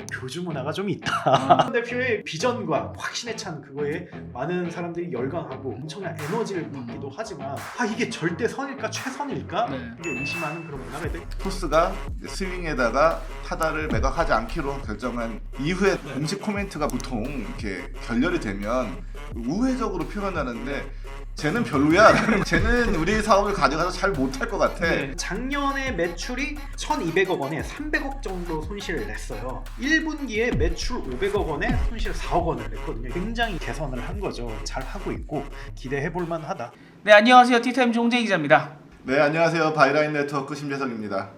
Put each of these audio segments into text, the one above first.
교주 문화가 좀 있다. 대표의 비전과 확신에 찬 그거에 많은 사람들이 열광하고 엄청난 에너지를 받기도 하지만 이게 절대 선일까 최선일까 네. 이게 의심하는 그런 문화가 있다. 토스가 스윙에다가 타다를 매각하지 않기로 결정한 이후에 공식 코멘트가 보통 이렇게 결렬이 되면 우회적으로 표현하는데 쟤는 별로야. 쟤는 우리 사업을 가져가서 잘 못할 것 같아. 작년에 매출이 1,200억 원에 300억 정도 손실을 냈어요. 1분기에 매출 500억 원에 손실 4억 원을 냈거든요. 굉장히 개선을 한 거죠. 잘 하고 있고 기대해 볼 만하다. 네, 안녕하세요. 티타임 종재 기자입니다. 네, 안녕하세요. 바이라인 네트워크 심재석입니다.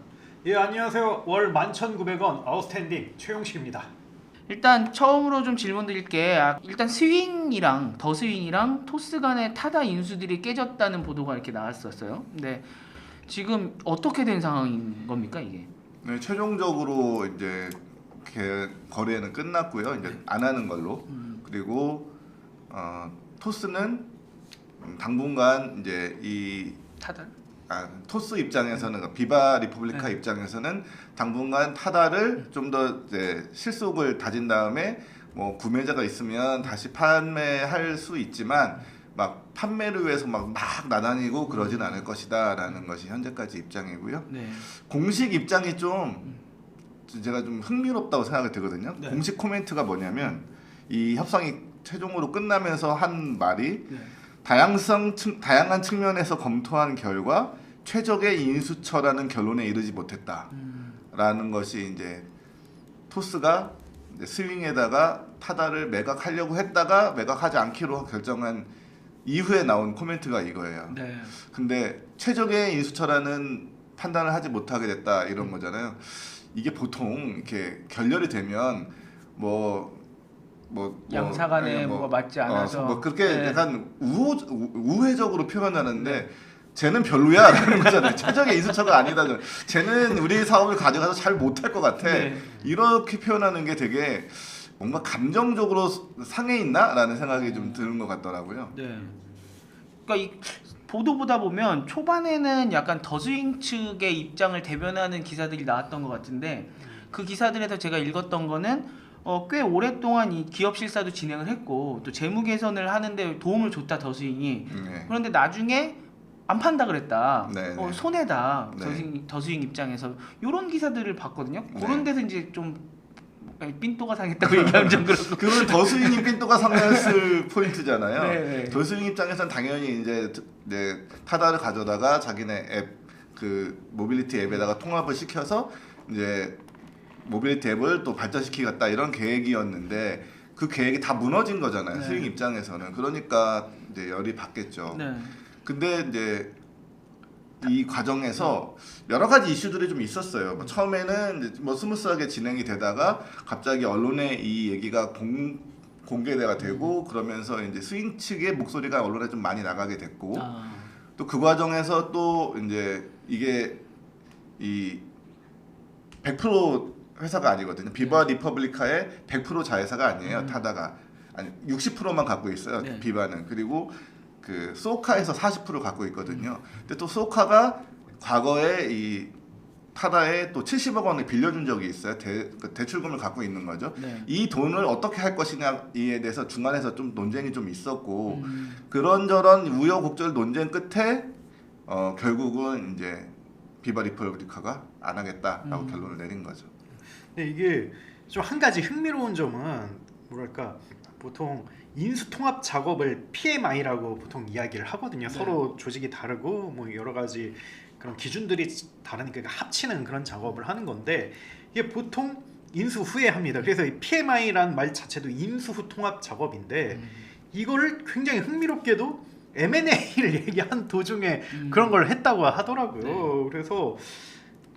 예, 안녕하세요. 월 11,900원 아웃스탠딩 최용식입니다. 일단 처음으로 좀 질문 드릴게. 일단 스윙이랑 더 스윙이랑 토스 간의 타다 인수들이 깨졌다는 보도가 이렇게 나왔었어요. 근데 지금 어떻게 된 상황인 겁니까 이게? 네, 최종적으로 이제 거래는 끝났고요. 이제 안 하는 걸로. 그리고 토스는 당분간 이제 이 타다? 토스 입장에서는 비바 리퍼블리카 네. 입장에서는 당분간 타다를 좀 더 실속을 다진 다음에 뭐 구매자가 있으면 다시 판매할 수 있지만 막 판매를 위해서 막 나다니고 그러진 않을 것이다라는 것이 현재까지 입장이고요. 네. 공식 입장이 좀 제가 좀 흥미롭다고 생각이 들거든요. 네. 공식 코멘트가 뭐냐면 이 협상이 최종으로 끝나면서 한 말이 네. 다양한 측면에서 검토한 결과 최적의 인수처라는 결론에 이르지 못했다라는 것이 이제 토스가 이제 스윙에다가 타다를 매각하려고 했다가 매각하지 않기로 결정한 이후에 나온 코멘트가 이거예요. 네. 근데 최적의 인수처라는 판단을 하지 못하게 됐다 이런 거잖아요. 이게 보통 이렇게 결렬이 되면 양사간에 뭐가 맞지 않아서 그렇게 네. 약간 우회적으로 표현하는데 쟤는 별로야라는 거잖아요. 최적의 인수처가 아니다. 쟤는 우리 사업을 가져가서 잘 못할 것 같아. 네. 이렇게 표현하는 게 되게 뭔가 감정적으로 상해 있나라는 생각이 좀 드는 것 같더라고요. 네. 그러니까 이 보도 보다 보면 초반에는 약간 더스윙 측의 입장을 대변하는 기사들이 나왔던 것 같은데 그 기사들에서 제가 읽었던 거는 꽤 오랫동안 이 기업 실사도 진행을 했고 또 재무 개선을 하는데 도움을 줬다 더스윙이. 네. 그런데 나중에 안 판다 그랬다. 네, 네. 손해다. 네. 더스윙 입장에서 이런 기사들을 봤거든요. 네. 그런 데서 이제 좀 삔또가 상했다고 얘기하면 좀 그렇고. 그건 더스윙 삔또가 상했을 포인트잖아요. 네. 더스윙 입장에서는 당연히 이제 타다를 가져다가 자기네 앱 그 모빌리티 앱에다가 통합을 시켜서 이제 모빌리티 앱을 또 발전시키겠다 이런 계획이었는데 그 계획이 다 무너진 거잖아요. 네. 스윙 입장에서는. 그러니까 이제 열이 받겠죠. 네. 근데 이제 이 과정에서 여러 가지 이슈들이 좀 있었어요. 뭐 처음에는 이제 뭐 스무스하게 진행이 되다가 갑자기 언론에 이 얘기가 공개가 되고 그러면서 이제 스윙 측의 목소리가 언론에 좀 많이 나가게 됐고 또 그 과정에서 또 이제 이게 이 100% 회사가 아니거든요. 비바 리퍼블리카의 100% 자회사가 아니에요. 타다가 아니 60%만 갖고 있어요. 네. 비바는. 그리고 그 소카에서 40% 갖고 있거든요. 근데 또 소카가 과거에 이 타다에 또 70억 원을 빌려준 적이 있어요. 대출금을 갖고 있는 거죠. 네. 이 돈을 어떻게 할 것이냐에 대해서 중간에서 좀 논쟁이 좀 있었고 그런저런 우여곡절 논쟁 끝에 결국은 이제 비바 리퍼블리카가 안 하겠다라고 결론을 내린 거죠. 근데 이게 좀 한 가지 흥미로운 점은 뭐랄까 보통 인수 통합 작업을 PMI라고 보통 이야기를 하거든요. 네. 서로 조직이 다르고 뭐 여러 가지 그런 기준들이 다르니까 합치는 그런 작업을 하는 건데 이게 보통 인수 후에 합니다. 그래서 이 PMI라는 말 자체도 인수 후 통합 작업인데 이거를 굉장히 흥미롭게도 M&A를 얘기한 도중에 그런 걸 했다고 하더라고요. 네. 그래서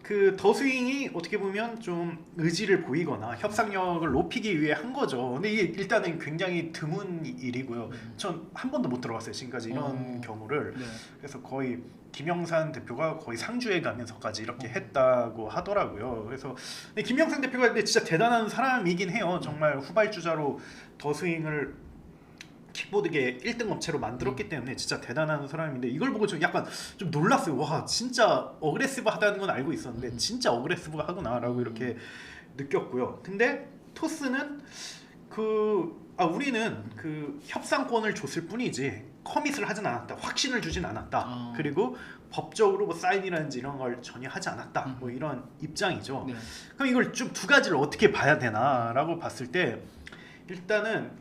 그 더스윙이 어떻게 보면 좀 의지를 보이거나 협상력을 높이기 위해 한 거죠. 근데 이게 일단은 굉장히 드문 일이고요. 전 한 번도 못 들어봤어요 지금까지 이런 경우를. 네. 그래서 거의 김영산 대표가 거의 상주에 가면서까지 이렇게 했다고 하더라고요. 그래서 근데 김영산 대표가 근데 진짜 대단한 사람이긴 해요. 정말 후발주자로 더스윙을 킥보드계 1등 업체로 만들었기 때문에 진짜 대단한 사람인데 이걸 보고 좀 약간 좀 놀랐어요. 와 진짜 어그레시브하다는 건 알고 있었는데 진짜 어그레시브하구나라고 이렇게 느꼈고요. 근데 토스는 우리는 그 협상권을 줬을 뿐이지 커밋을 하진 않았다. 확신을 주진 않았다. 그리고 법적으로 뭐 사인이라든지 이런 걸 전혀 하지 않았다. 뭐 이런 입장이죠. 네. 그럼 이걸 좀 두 가지를 어떻게 봐야 되나라고 봤을 때 일단은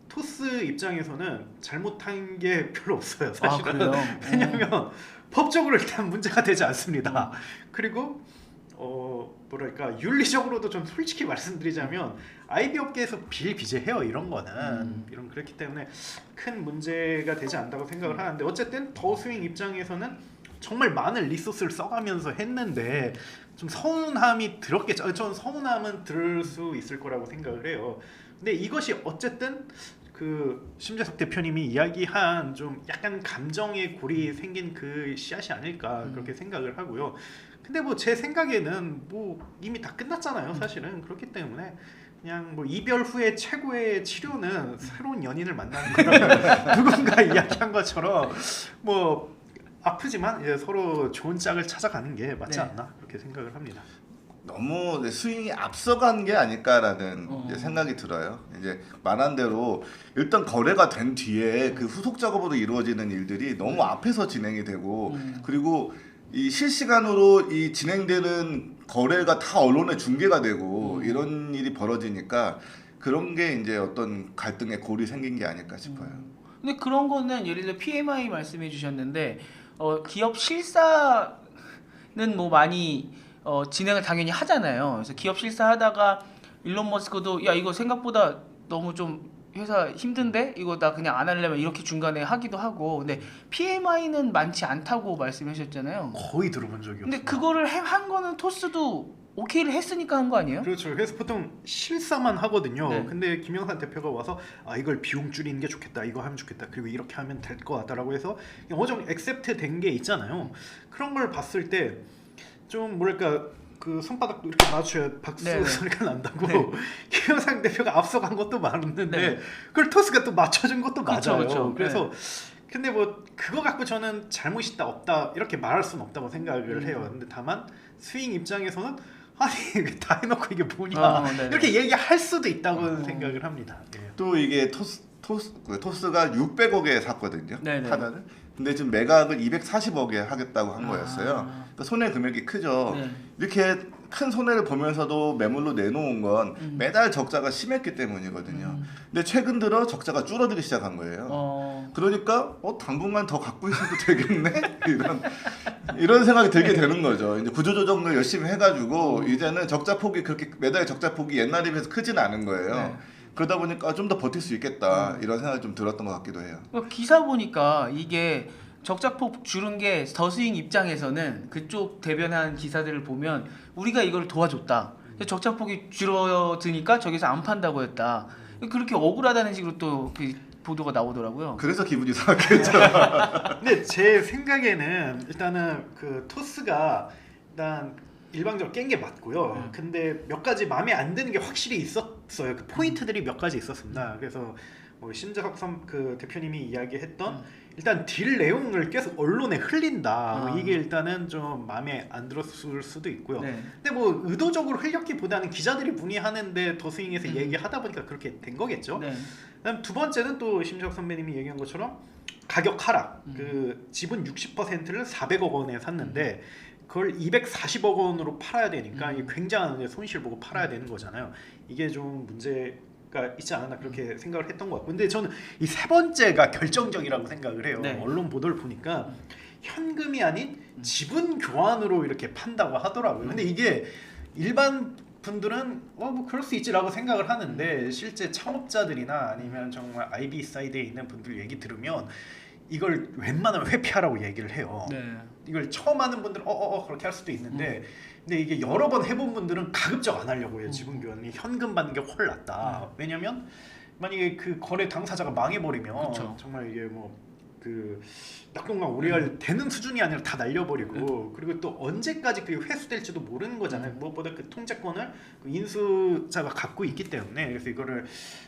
토스 입장에서는 잘못한 게 별로 없어요. 사실은. 그래요? 왜냐하면 법적으로 일단 문제가 되지 않습니다. 그리고 뭐랄까 윤리적으로도 좀 솔직히 말씀드리자면 IB 업계에서 비일비재해요. 이런 거는 이런 그렇기 때문에 큰 문제가 되지 않다고 생각을 하는데 어쨌든 더 스윙 입장에서는 정말 많은 리소스를 써가면서 했는데 좀 서운함이 들었겠죠. 전 서운함은 들을 수 있을 거라고 생각을 해요. 근데 이것이 어쨌든 그 심재석 대표님이 이야기한 좀 약간 감정의 골이 생긴 그 씨앗이 아닐까 그렇게 생각을 하고요. 근데 뭐 제 생각에는 뭐 이미 다 끝났잖아요. 사실은 그렇기 때문에 그냥 뭐 이별 후에 최고의 치료는 새로운 연인을 만나는 거다. 누군가 이야기한 것처럼 뭐 아프지만 이제 서로 좋은 짝을 찾아가는 게 맞지 않나 그렇게 생각을 합니다. 너무 스윙이 앞서간 게 아닐까라는 이제 생각이 들어요. 이제 말한 대로 일단 거래가 된 뒤에 그 후속 작업으로 이루어지는 일들이 너무 앞에서 진행이 되고 그리고 이 실시간으로 이 진행되는 거래가 다 언론에 중계가 되고 이런 일이 벌어지니까 그런 게 이제 어떤 갈등의 골이 생긴 게 아닐까 싶어요. 근데 그런 거는 예를 들어 PMI 말씀해 주셨는데 기업 실사는 뭐 많이 진행을 당연히 하잖아요. 그래서 기업 실사하다가 일론 머스크도 야 이거 생각보다 너무 좀 회사 힘든데 이거 나 그냥 안 하려면 이렇게 중간에 하기도 하고. 근데 PMI는 많지 않다고 말씀하셨잖아요. 거의 들어본 적이 없어요. 근데 그거를 한 거는 토스도 오케이를 했으니까 한 거 아니에요? 그렇죠. 그래서 보통 실사만 하거든요. 네. 근데 김영삼 대표가 와서 이걸 비용 줄이는 게 좋겠다. 이거 하면 좋겠다. 그리고 이렇게 하면 될 것 같다라고 해서 어느 정도 액셉트 된 게 있잖아요. 그런 걸 봤을 때 좀 뭐랄까 그 손바닥도 이렇게 맞춰야 박수 네네. 소리가 난다고 네. 김영삼 대표가 앞서간 것도 많은데 네. 그걸 토스가 또 맞춰준 것도 그쵸, 맞아요. 그쵸. 그래서 근데 뭐 그거 갖고 저는 잘못이 있다 없다 이렇게 말할 수는 없다고 생각을 해요. 근데 다만 스윙 입장에서는 아니 다 해놓고 이게 뭐냐 네네. 이렇게 얘기할 수도 있다고 생각을 합니다. 예. 또 이게 토스가 600억에 샀거든요. 네네. 하나를. 근데 지금 매각을 240억에 하겠다고 한 거였어요. 그러니까 손해 금액이 크죠. 네. 이렇게 큰 손해를 보면서도 매물로 내놓은 건 매달 적자가 심했기 때문이거든요. 근데 최근 들어 적자가 줄어들기 시작한 거예요. 그러니까 당분간 더 갖고 있어도 되겠네 이런 생각이 들게 되는 거죠. 이제 구조조정을 열심히 해가지고 이제는 적자 폭이 그렇게 매달 적자 폭이 옛날에 비해서 크지는 않은 거예요. 네. 그러다 보니까 좀 더 버틸 수 있겠다 이런 생각이 좀 들었던 것 같기도 해요. 기사 보니까 이게 적자폭 줄은 게 더스윙 입장에서는 그쪽 대변한 기사들을 보면 우리가 이걸 도와줬다. 적자폭이 줄어드니까 저기서 안 판다고 했다. 그렇게 억울하다는 식으로 또 그 보도가 나오더라고요. 그래서 기분이 상했죠. 근데 제 생각에는 일단은 그 토스가 일단 일방적으로 깬 게 맞고요. 근데 몇 가지 마음에 안 드는 게 확실히 있었어요. 그 포인트들이 몇 가지 있었습니다. 그래서 뭐 심재석 그 대표님이 이야기했던 일단 딜 내용을 계속 언론에 흘린다. 뭐 이게 일단은 좀 마음에 안 들었을 수도 있고요. 네. 근데 뭐 의도적으로 흘렸기보다는 기자들이 문의하는데 더 스윙에서 얘기하다 보니까 그렇게 된 거겠죠. 네. 그다음 두 번째는 또 심재석 선배님이 얘기한 것처럼 가격 하락. 그 지분 60%를 400억 원에 샀는데 그걸 240억 원으로 팔아야 되니까 이게 굉장한 손실 보고 팔아야 되는 거잖아요. 이게 좀 문제가 있지 않았나 그렇게 생각을 했던 것 같고, 근데 저는 이 세 번째가 결정적이라고 생각을 해요. 네. 언론 보도를 보니까 현금이 아닌 지분 교환으로 이렇게 판다고 하더라고요. 근데 이게 일반 분들은 뭐 그럴 수 있지라고 생각을 하는데 실제 창업자들이나 아니면 정말 IB 사이드에 있는 분들 얘기 들으면 이걸 웬만하면 회피하라고 얘기를 해요. 네. 이걸 처음 하는 분들은 그렇게 할 수도 있는데 근데 이게 여러 번 해본 분들은 가급적 안 하려고 해요. 지분 교환이 현금 받는 게 훨 낫다. 왜냐면 만약에 그 거래 당사자가 망해버리면 그쵸. 정말 이게 뭐 그 낙동강 우려할 되는 수준이 아니라 다 날려버리고 그리고 또 언제까지 그게 회수될지도 모르는 거잖아요. 무엇보다 그 통제권을 그 인수자가 갖고 있기 때문에 그래서 이거를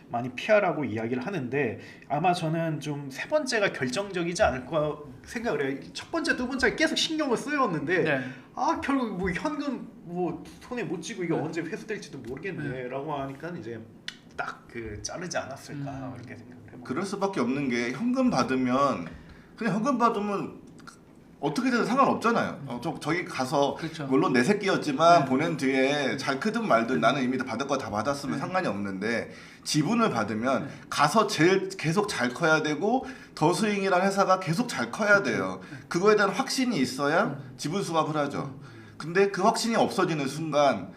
많이 피하라고 이야기를 하는데 아마 저는 좀 세 번째가 결정적이지 않을까 생각을 해요. 첫 번째, 두 번째가 계속 신경을 쓰였는데 네. 아 결국 뭐 현금 뭐 손에 못 쥐고 이게 네. 언제 회수될지도 모르겠네라고 하니까 이제 딱 그 자르지 않았을까 이렇게 생각을 해봅니다. 그럴 수밖에 없는 게 현금 받으면 그냥 현금 받으면 어떻게든 상관없잖아요. 저기 가서 그렇죠. 물론 내 새끼였지만 네. 보낸 뒤에 잘 크든 말든 나는 이미 다 받을 거 다 받았으면 상관이 없는데 지분을 받으면 가서 제일 계속 잘 커야 되고 더스윙이라는 회사가 계속 잘 커야 돼요. 그거에 대한 확신이 있어야 지분 수합을 하죠. 근데 그 확신이 없어지는 순간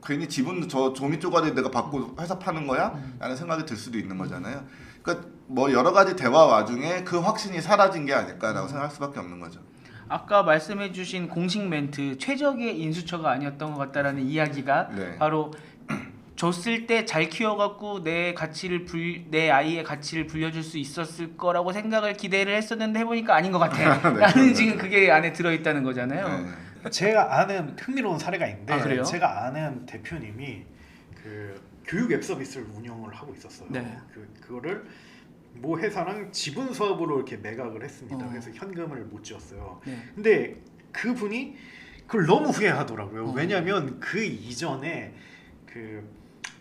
괜히 지분 저 종이 쪼가리 내가 받고 회사 파는 거야? 라는 생각이 들 수도 있는 거잖아요. 그러니까 뭐 여러 가지 대화 와중에 그 확신이 사라진 게 아닐까라고 생각할 수밖에 없는 거죠. 아까 말씀해주신 공식 멘트 최적의 인수처가 아니었던 것 같다라는 이야기가 네. 바로 줬을 때 잘 키워갖고 내 아이의 가치를 불려줄 수 있었을 거라고 생각을 기대를 했었는데 해보니까 아닌 것 같아. 네, 라는 지금 그게 안에 들어있다는 거잖아요. 네. 제가 아는 흥미로운 사례가 있는데 아, 그래요? 제가 아는 대표님이 그 교육 앱 서비스를 운영을 하고 있었어요. 네. 그거를 모 회사랑 지분 사업으로 이렇게 매각을 했습니다. 어. 그래서 현금을 못 쥐었어요. 네. 근데 그분이 그걸 너무 후회하더라고요. 어. 왜냐하면 그 이전에 그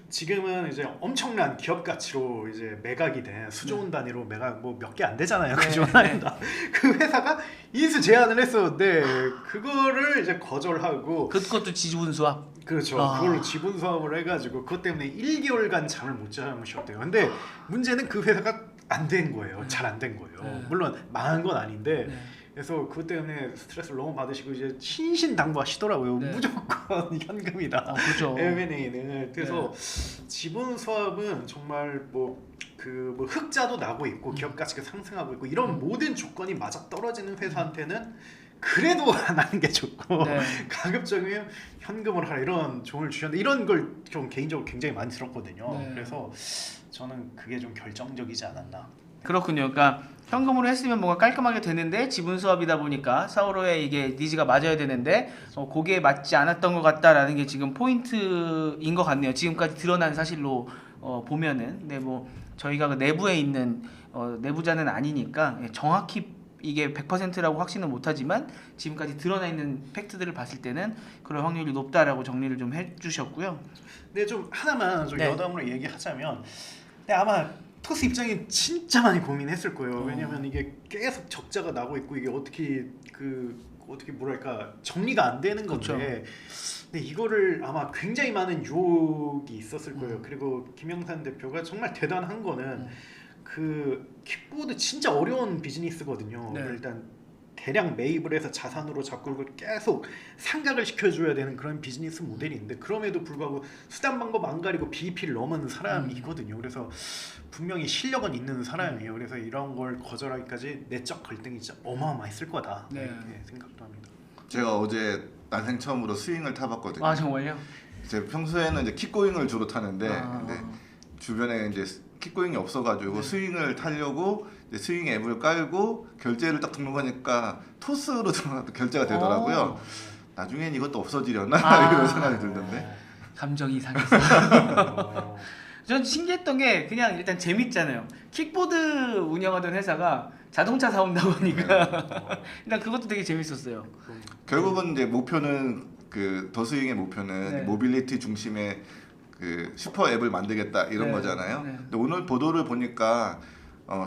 지금은 이제 엄청난 기업 가치로 이제 매각이 된 수조원 단위로 매각 뭐 몇 개 안 되잖아요. 네, 그죠? 그 회사가 인수 제안을 했었는데 그거를 이제 거절하고 그것도 지분 수합. 그렇죠. 아. 그걸로 지분 사업을 해가지고 그것 때문에 1개월간 잠을 못 자무셨대요. 근데 문제는 그 회사가 안 된 거예요. 잘 안 된 거예요. 네. 물론 망한 건 아닌데 네. 그래서 그것 때문에 스트레스를 너무 받으시고 이제 신신당부하시더라고요. 네. 무조건 현금이다. 그렇죠. M&A는 그래서 네. 지분 수합은 정말 뭐 흑자도 나고 있고 기업 가치가 상승하고 있고 이런 모든 조건이 맞아 떨어지는 회사한테는 그래도 안 하는 게 좋고 네. 가급적이면 현금을 하라 이런 조언을 주셨는데 이런 걸 좀 개인적으로 굉장히 많이 들었거든요. 네. 그래서 저는 그게 좀 결정적이지 않았나. 그렇군요. 그러니까 현금으로 했으면 뭔가 깔끔하게 되는데 지분 수합이다 보니까 사오로의 이게 니즈가 맞아야 되는데 거기에 맞지 않았던 것 같다라는 게 지금 포인트인 것 같네요. 지금까지 드러난 사실로 보면은. 근데 뭐 저희가 그 내부에 있는 내부자는 아니니까 정확히 이게 100%라고 확신은 못하지만 지금까지 드러나 있는 팩트들을 봤을 때는 그럴 확률이 높다라고 정리를 좀 해주셨고요. 근데 좀 하나만 좀 네. 여담으로 얘기하자면 근데 아마 토스 입장이 진짜 많이 고민했을 거예요. 왜냐면 이게 계속 적자가 나고 있고 이게 어떻게 뭐랄까 정리가 안 되는 건데 그렇죠. 근데 이거를 아마 굉장히 많은 유혹이 있었을 거예요. 그리고 김영삼 대표가 정말 대단한 거는 그 킥보드 진짜 어려운 비즈니스거든요. 네. 일단 대량 매입을 해서 자산으로 잡고 이걸 계속 상각을 시켜줘야 되는 그런 비즈니스 모델인데 그럼에도 불구하고 수단 방법 안 가리고 BEP를 넘은 사람이거든요. 그래서 분명히 실력은 있는 사람이에요. 그래서 이런 걸 거절하기까지 내적 갈등이 진짜 어마어마했을 거다. 네. 이렇게 생각도 합니다. 제가 어제 난생 처음으로 스윙을 타봤거든요. 아 정말요? 제가 평소에는 이제 킥고잉을 주로 타는데 근데 주변에 이제 킥고잉이 없어가지고 스윙을 타려고 이제 스윙 앱을 깔고 결제를 딱 등록하니까 토스로 결제가 되더라고요. 나중엔 이것도 없어지려나 이런 생각이 들던데. 감정이 상해서. 전 신기했던 게 그냥 일단 재밌잖아요. 킥보드 운영하던 회사가 자동차 사온다고 하니까 일단 그것도 되게 재밌었어요. 결국은 이제 목표는 그 더스윙의 목표는 네. 모빌리티 중심의 그 슈퍼 앱을 만들겠다 이런 네. 거잖아요. 네. 근데 오늘 보도를 보니까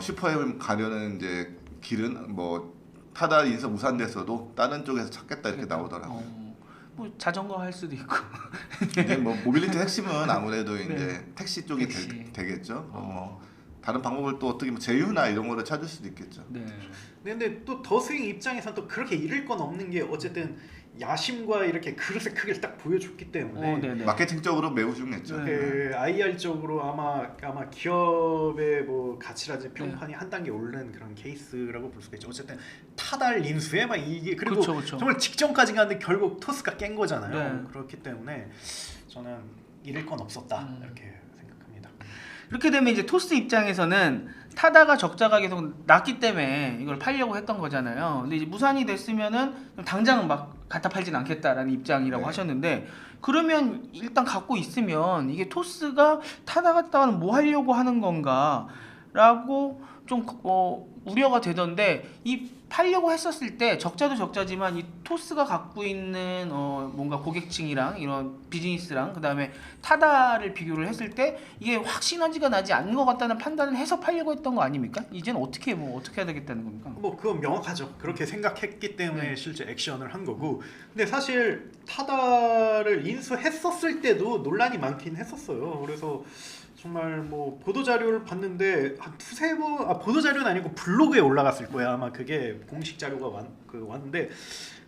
슈퍼 앱을 가려는 이제 길은 뭐 타다 인서 무산돼서도 다른 쪽에서 찾겠다 이렇게 나오더라고요. 뭐 자전거 할 수도 있고. 이제 뭐 모빌리티 핵심은 아무래도 네. 이제 택시 쪽이 택시. 되겠죠. 뭐 다른 방법을 또 어떻게 뭐 제휴나 이런 거를 찾을 수도 있겠죠. 네. 근데 또 더스윙 입장에서는 또 그렇게 잃을 건 없는 게 어쨌든 야심과 이렇게 그릇의 크기를 딱 보여줬기 때문에 네네. 마케팅적으로 매우 중요했죠. 네. 그 IR적으로 아마 기업의 뭐 가치라든지 평판이 한 단계 오르는 그런 케이스라고 볼 수가 있죠. 어쨌든 타달 인수에 막 이게 그리고 그쵸. 정말 직전까지 갔는데 결국 토스가 깬 거잖아요. 네. 그렇기 때문에 저는 잃을 건 없었다 이렇게 생각합니다. 이렇게 되면 이제 토스 입장에서는 타다가 적자가 계속 났기 때문에 이걸 팔려고 했던 거잖아요. 근데 이제 무산이 됐으면은 당장 막 갖다 팔진 않겠다라는 입장이라고 네. 하셨는데 그러면 일단 갖고 있으면 이게 토스가 타다 갔다가는 뭐 하려고 하는 건가라고 좀 우려가 되던데 이 팔려고 했었을 때 적자도 적자지만 이 토스가 갖고 있는 뭔가 고객층이랑 이런 비즈니스랑 그다음에 타다를 비교를 했을 때 이게 확 시너지가 나지 않는 것 같다는 판단을 해서 팔려고 했던 거 아닙니까? 이제는 어떻게 해야 되겠다는 겁니까? 뭐 그건 명확하죠. 그렇게 생각했기 때문에 실제 액션을 한 거고. 근데 사실 타다를 인수했었을 때도 논란이 많긴 했었어요. 그래서 정말 뭐 보도 자료를 봤는데 한 두세 번, 보도 자료는 아니고 블로그에 올라갔을 거야. 아마 그게 공식 자료가 왔는데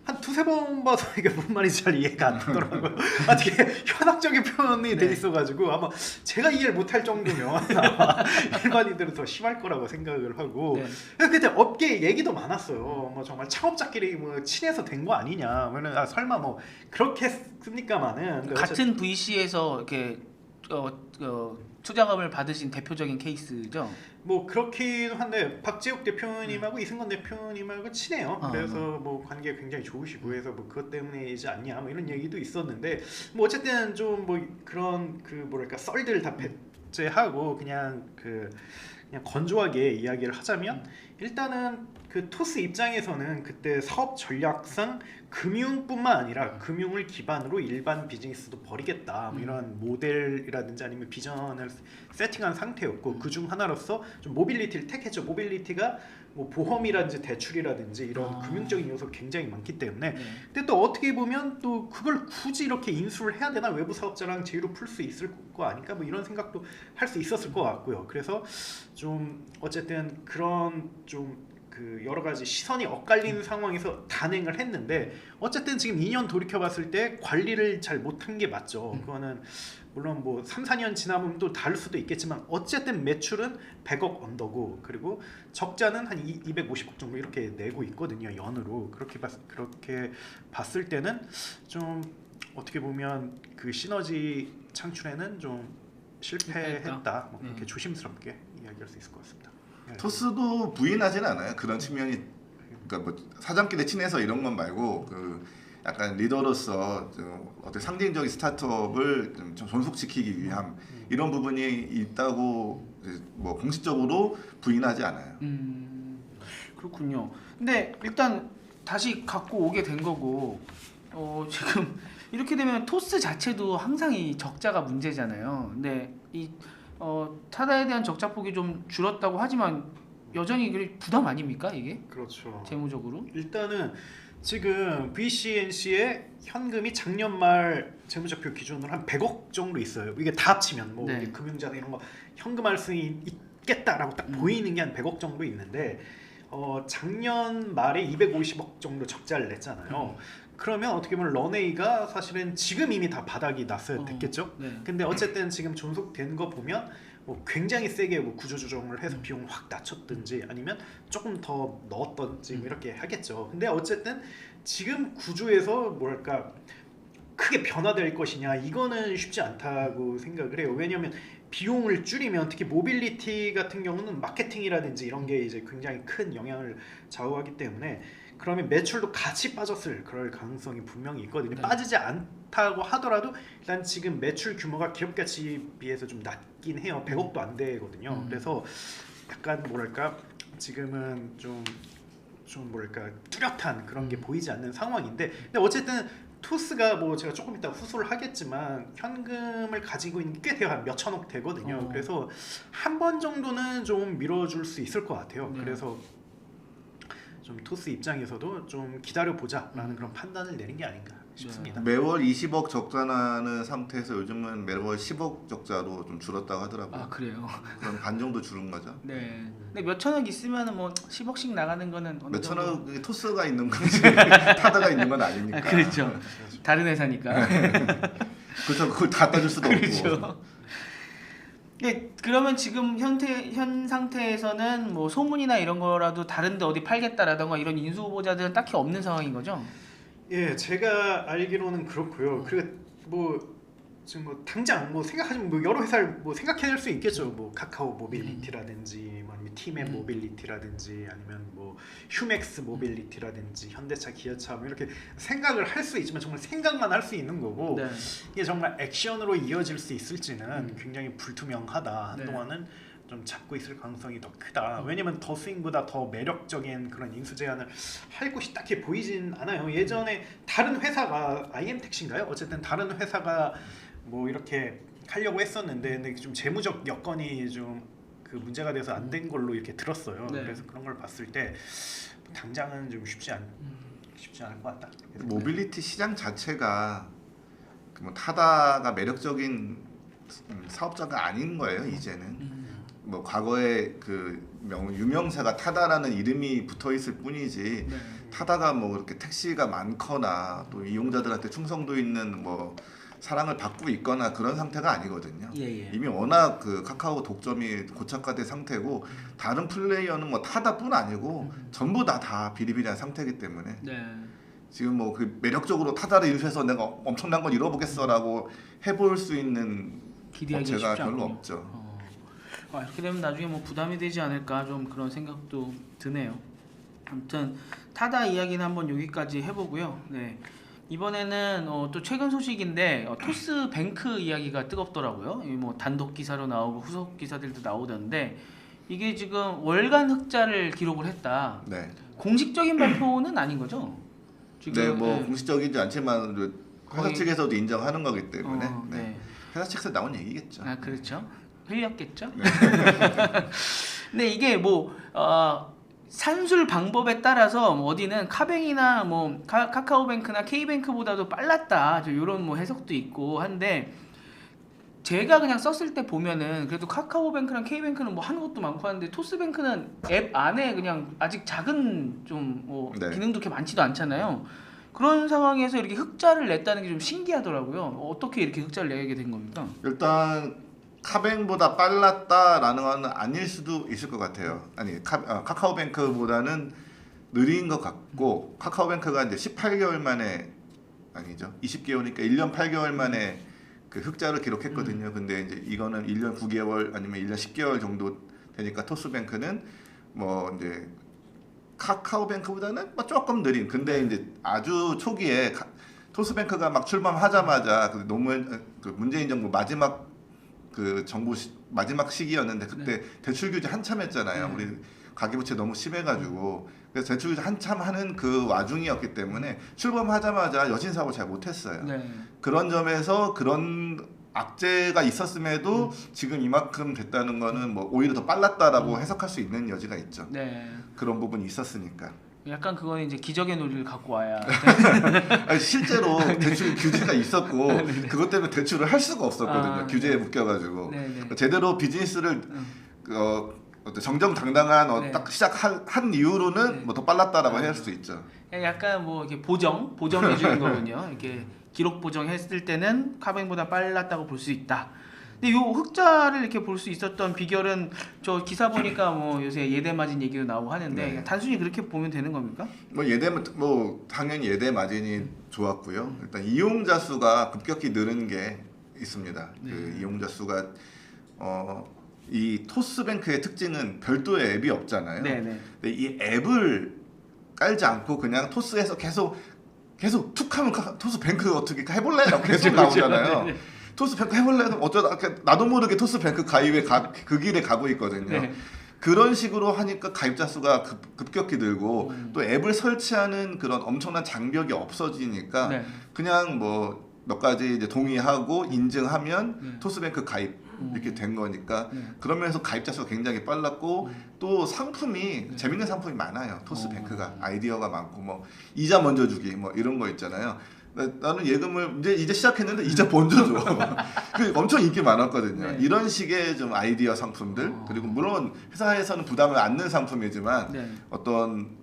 한 두세 번 봐서 이게 뭔 말인지 잘 이해가 안 되더라고요. 되게 현학적인 표현이 돼 있어가지고 아마 제가 이해를 못할 정도면 아마 일반인들은 더 심할 거라고 생각을 하고. 네. 그때 업계 얘기도 많았어요. 뭐 정말 창업자끼리 뭐 친해서 된 거 아니냐. 그러면 설마 뭐 그렇게 했습니까마는 같은 VC에서 이렇게 투자금을 받으신 대표적인 케이스죠. 뭐 그렇기도 한데 박재욱 대표님하고 이승건 대표님하고 친해요. 아, 그래서 뭐 관계 굉장히 좋으시고 해서 뭐 그것 때문이지 않냐 뭐 이런 얘기도 있었는데 뭐 어쨌든 좀 뭐 그런 그 뭐랄까 썰들 다 배제하고 그냥 건조하게 이야기를 하자면 일단은 그 토스 입장에서는 그때 사업 전략상 금융뿐만 아니라 금융을 기반으로 일반 비즈니스도 벌이겠다 뭐 이런 모델이라든지 아니면 비전을 세팅한 상태였고 그중 하나로서 좀 모빌리티를 택했죠. 모빌리티가 뭐 보험이라든지 대출이라든지 이런 금융적인 요소 굉장히 많기 때문에 근데 또 어떻게 보면 또 그걸 굳이 이렇게 인수를 해야 되나 외부 사업자랑 제휴로 풀 수 있을 거 아닐까 뭐 이런 생각도 할 수 있었을 것 같고요. 그래서 좀 어쨌든 그런 좀 그 여러 가지 시선이 엇갈리는 상황에서 단행을 했는데 어쨌든 지금 2년 돌이켜봤을 때 관리를 잘 못한 게 맞죠. 그거는 물론 뭐 3, 4년 지나면 또 다를 수도 있겠지만 어쨌든 매출은 100억 언더고 그리고 적자는 한 250억 정도 이렇게 내고 있거든요. 연으로. 그렇게 봤을 때는 좀 어떻게 보면 그 시너지 창출에는 좀 실패했다. 뭐 그렇게 조심스럽게 이야기할 수 있을 것 같습니다. 네. 토스도 부인하진 않아요. 그런 측면이 그러니까 뭐 사장끼리 친해서 이런 건 말고 그 약간 리더로서 좀 어떤 상징적인 스타트업을 좀 존속시키기 위함 이런 부분이 있다고 뭐 공식적으로 부인하지 않아요. 그렇군요. 근데 일단 다시 갖고 오게 된 거고 지금 이렇게 되면 토스 자체도 항상 이 적자가 문제잖아요. 근데 이 타다에 대한 적자폭이 좀 줄었다고 하지만 여전히 부담 아닙니까 이게? 그렇죠. 재무적으로? 일단은 지금 VCNC의 현금이 작년 말 재무제표 기준으로 한 100억 정도 있어요. 이게 다 합치면 뭐 네. 금융자산 이런 거 현금할 수 있겠다라고 딱 보이는 게 한 100억 정도 있는데 작년 말에 250억 정도 적자를 냈잖아요. 그러면 어떻게 보면 런웨이가 사실은 지금 이미 다 바닥이 났어야 됐겠죠. 네. 근데 어쨌든 지금 존속된 거 보면 뭐 굉장히 세게 뭐 구조조정을 해서 비용을 확 낮췄든지 아니면 조금 더 넣었든지 뭐 이렇게 하겠죠. 근데 어쨌든 지금 구조에서 뭐랄까 크게 변화될 것이냐 이거는 쉽지 않다고 생각을 해요. 왜냐하면 비용을 줄이면 특히 모빌리티 같은 경우는 마케팅이라든지 이런 게 이제 굉장히 큰 영향을 좌우하기 때문에 그러면 매출도 같이 빠졌을 그럴 가능성이 분명히 있거든요. 네. 빠지지 않다고 하더라도 일단 지금 매출 규모가 기업 가치에 비해서 좀 낮긴 해요. 100억도 안 되거든요. 그래서 약간 뭐랄까 지금은 좀 뭐랄까 뚜렷한 그런 게 보이지 않는 상황인데 근데 어쨌든 토스가 뭐 제가 조금 이따 후소를 하겠지만 현금을 가지고 있는 게 꽤 돼요. 한 몇천억 되거든요. 그래서 한 번 정도는 좀 밀어줄 수 있을 것 같아요. 그래서 좀 토스 입장에서도 좀 기다려보자라는 그런 판단을 내린 게 아닌가 싶습니다. 매월 20억 적자 나는 상태에서 요즘은 매월 10억 적자로 좀 줄었다고 하더라고요. 아 그래요? 그럼 반 정도 줄은 거죠. 네. 근데 몇 천억 있으면은 뭐 10억씩 나가는 거는 어느 몇 정도- 천억이 토스가 있는 거지 타다가 있는 건 아니니까. 그렇죠. 다른 회사니까. 그렇죠. 그걸 다 따질 수도 없고. 그렇죠. 네, 그러면 지금 현 상태에서는 뭐 소문이나 이런 거라도 다른데 어디 팔겠다라던가 이런 인수 후보자들은 딱히 없는 상황인 거죠? 예, 제가 알기로는 그렇고요. 그리고 뭐 지금 뭐 당장 뭐 생각하시면 뭐 여러 회사를 뭐 생각해낼 수 있겠죠. 뭐 카카오 모빌리티라든지 뭐 아니면 팀의 모빌리티라든지 아니면 뭐 휴맥스 모빌리티라든지 현대차, 기아차 뭐 이렇게 생각을 할 수 있지만 정말 생각만 할 수 있는 거고 네. 이게 정말 액션으로 이어질 수 있을지는 굉장히 불투명하다. 한동안은 좀 잡고 있을 가능성이 더 크다. 왜냐면 더 스윙보다 더 매력적인 그런 인수 제안을 할 곳이 딱히 보이진 않아요. 예전에 다른 회사가 IM택시인가요? 어쨌든 다른 회사가 뭐 이렇게 하려고 했었는데 근데 좀 재무적 여건이 좀 그 문제가 돼서 안 된 걸로 이렇게 들었어요. 네. 그래서 그런 걸 봤을 때 당장은 좀 쉽지 않을 것 같다. 모빌리티 시장 자체가 그뭐 타다가 매력적인 사업자가 아닌 거예요 이제는. 뭐 과거에 그 유명세가 타다라는 이름이 붙어 있을 뿐이지 네. 타다가 뭐 그렇게 택시가 많거나 또 이용자들한테 충성도 있는 뭐 사랑을 받고 있거나 그런 상태가 아니거든요. 예. 이미 워낙 그 카카오 독점이 고착화된 상태고 다른 플레이어는 뭐 타다뿐 아니고 전부 다 비리비리한 상태이기 때문에 네. 지금 지금 뭐 그 매력적으로 타다를 인수해서 내가 엄청난 걸 이뤄보겠어라고 해볼 수 있는 기대하기가 업체가 쉽지 별로 않군요. 없죠. 이렇게 되면 나중에 뭐 부담이 되지 않을까 좀 그런 생각도 드네요. 아무튼 타다 이야기는 한번 여기까지 해보고요. 네. 이번에는 또 최근 소식인데 토스뱅크 이야기가 뜨겁더라고요. 뭐 단독 기사로 나오고 후속 기사들도 나오던데 이게 지금 월간 흑자를 기록을 했다. 네. 공식적인 발표는 아닌 거죠? 네, 뭐 네. 공식적이지 않지만 회사 거의- 측에서도 인정하는 거기 때문에 네. 네. 회사 측에서 나온 얘기겠죠. 아 그렇죠. 흘렸겠죠. 네. 근데 이게 뭐 산술 방법에 따라서 뭐 어디는 카뱅이나 뭐 카카오뱅크나 K뱅크보다도 빨랐다. 이런 뭐 해석도 있고 한데 제가 그냥 썼을 때 보면은 그래도 카카오뱅크랑 K뱅크는 뭐 하는 것도 많고 하는데 토스뱅크는 앱 안에 그냥 아직 작은 좀 뭐 네. 기능도 그렇게 많지도 않잖아요. 그런 상황에서 이렇게 흑자를 냈다는 게 좀 신기하더라고요. 어떻게 이렇게 흑자를 내게 된 겁니까? 일단 카뱅보다 빨랐다라는 건 아닐 수도 있을 것 같아요. 아니 카카오뱅크보다는 느린 것 같고 카카오뱅크가 이제 18개월 만에 아니죠 20개월이니까 1년 8개월 만에 그 흑자를 기록했거든요. 근데 이제 이거는 1년 9개월 아니면 1년 10개월 정도 되니까 토스뱅크는 뭐 이제 카카오뱅크보다는 뭐 조금 느린. 근데 이제 아주 초기에 토스뱅크가 막 출범하자마자 그 노무현 그 문재인 정부 마지막 그 정부 마지막 시기였는데 그때 대출 규제 한참 했잖아요. 우리 가계부채 너무 심해가지고 그래서 대출 규제 한참 하는 그 와중이었기 때문에 출범하자마자 여신 사고 잘 못했어요. 네. 그런 점에서 그런 악재가 있었음에도 지금 이만큼 됐다는 거는 뭐 오히려 더 빨랐다라고 해석할 수 있는 여지가 있죠. 네. 그런 부분이 있었으니까. 약간 그거는 이제 기적의 논리를 갖고 와야. 아니, 실제로 대출 규제가 있었고 그것 때문에 대출을 할 수가 없었거든요. 규제에 묶여가지고 네네. 제대로 비즈니스를 어떤 정정당당한 네. 딱 시작한 이후로는 뭐 더 빨랐다라고 할 수 있죠. 약간 뭐 이렇게 보정해 주는 거군요. 이렇게 기록 보정했을 때는 카뱅보다 빨랐다고 볼 수 있다. 근데 요 흑자를 이렇게 볼 수 있었던 비결은 저 기사 보니까 뭐 요새 예대 마진 얘기도 나오고 하는데 네. 단순히 그렇게 보면 되는 겁니까? 뭐 당연히 예대 마진이 좋았고요. 일단 이용자 수가 급격히 느는 게 있습니다. 그 이용자 수가 이 토스뱅크의 특징은 별도의 앱이 없잖아요. 네네. 근데 이 앱을 깔지 않고 그냥 토스에서 계속 툭하면 토스뱅크 어떻게 해볼래라고 계속 나오잖아요. 네네. 토스뱅크 해볼래는 어쩌다 나도 모르게 토스뱅크 가입에 그 길에 가고 있거든요. 네. 그런 식으로 하니까 가입자 수가 급격히 늘고 또 앱을 설치하는 그런 엄청난 장벽이 없어지니까 네. 그냥 뭐 몇 가지 이제 동의하고 인증하면 네. 토스뱅크 가입 이렇게 된 거니까 네. 그러면서 가입자 수가 굉장히 빨랐고 또 상품이 네. 재밌는 상품이 많아요. 토스뱅크가 아이디어가 많고 뭐 이자 먼저 주기 뭐 이런 거 있잖아요. 나는 예금을 이제 시작했는데 이자 먼저 줘. 그 엄청 인기 많았거든요. 네. 이런 식의 좀 아이디어 상품들 그리고 물론 회사에서는 부담을 안는 상품이지만 네. 어떤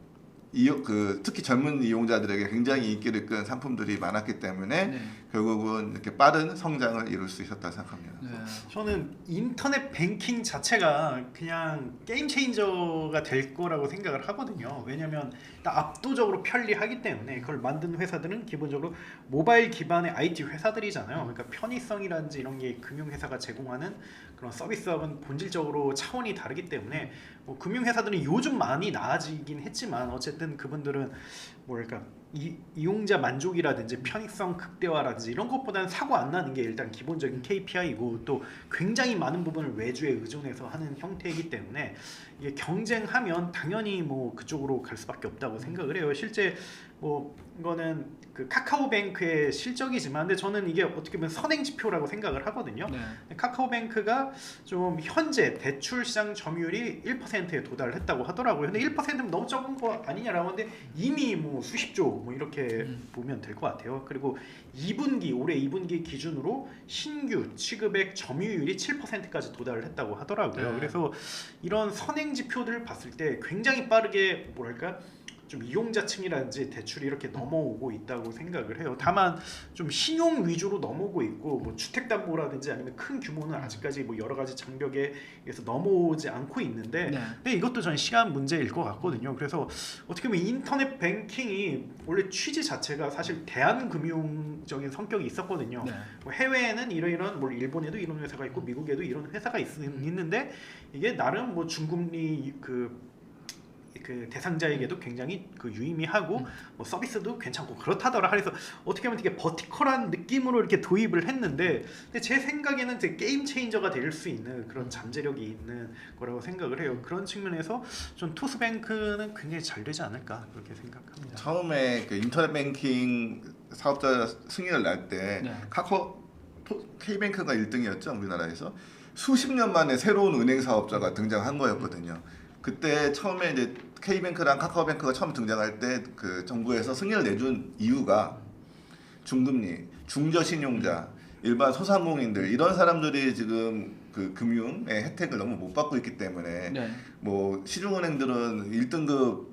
특히 젊은 이용자들에게 굉장히 인기를 끈 상품들이 많았기 때문에 네. 결국은 이렇게 빠른 성장을 이룰 수 있었다 생각합니다. 네. 저는 인터넷 뱅킹 자체가 그냥 게임 체인저가 될 거라고 생각을 하거든요. 왜냐면 일단 압도적으로 편리하기 때문에 그걸 만든 회사들은 기본적으로 모바일 기반의 IT 회사들이잖아요. 그러니까 편의성이라든지 이런 게 금융회사가 제공하는 그런 서비스하고는 본질적으로 차원이 다르기 때문에 뭐 금융회사들은 요즘 많이 나아지긴 했지만 어쨌든 그분들은 뭐랄까 이용자 만족이라든지 편의성 극대화라든지 이런 것보다는 사고 안 나는 게 일단 기본적인 KPI이고 또 굉장히 많은 부분을 외주에 의존해서 하는 형태이기 때문에 이게 경쟁하면 당연히 뭐 그쪽으로 갈 수밖에 없다고 생각을 해요. 실제 뭐 이거는 그 카카오뱅크의 실적이지만 근데 저는 이게 어떻게 보면 선행 지표라고 생각을 하거든요. 네. 카카오뱅크가 좀 현재 대출 시장 점유율이 1%에 도달을 했다고 하더라고요. 근데 1%면 너무 적은 거 아니냐라고 하는데 이미 뭐 수십조 뭐 이렇게 보면 될 것 같아요. 그리고 2분기 올해 2분기 기준으로 신규 취급액 점유율이 7%까지 도달을 했다고 하더라고요. 네. 그래서 이런 선행 지표들을 봤을 때 굉장히 빠르게 뭐랄까 좀 이용자층이라든지 대출이 이렇게 넘어오고 있다고 생각을 해요. 다만 좀 신용 위주로 넘어오고 있고 뭐 주택담보라든지 아니면 큰 규모는 아직까지 뭐 여러 가지 장벽에 의해서 넘어오지 않고 있는데 네. 근데 이것도 저는 시간 문제일 것 같거든요. 그래서 어떻게 보면 인터넷 뱅킹이 원래 취지 자체가 사실 대한금융적인 성격이 있었거든요. 네. 뭐 해외에는 이런 뭐 일본에도 이런 회사가 있고 미국에도 이런 회사가 있는데 이게 나름 뭐 중금리 그 대상자에게도 굉장히 그 유의미하고 뭐 서비스도 괜찮고 그렇다더라. 그래서 어떻게 보면 되게 버티컬한 느낌으로 이렇게 도입을 했는데 근데 제 생각에는 되게 게임 체인저가 될 수 있는 그런 잠재력이 있는 거라고 생각을 해요. 그런 측면에서 좀 투스뱅크는 굉장히 잘 되지 않을까 그렇게 생각합니다. 처음에 그 인터넷 뱅킹 사업자 승인을 날 때 네. K뱅크가 1등이었죠 우리나라에서. 수십 년 만에 새로운 은행 사업자가 등장한 거였거든요. 그때 처음에 이제 K뱅크랑 카카오뱅크가 처음 등장할 때 그 정부에서 승인을 내준 이유가 중금리, 중저신용자, 일반 소상공인들 이런 사람들이 지금 그 금융의 혜택을 너무 못 받고 있기 때문에 네. 뭐 시중은행들은 1등급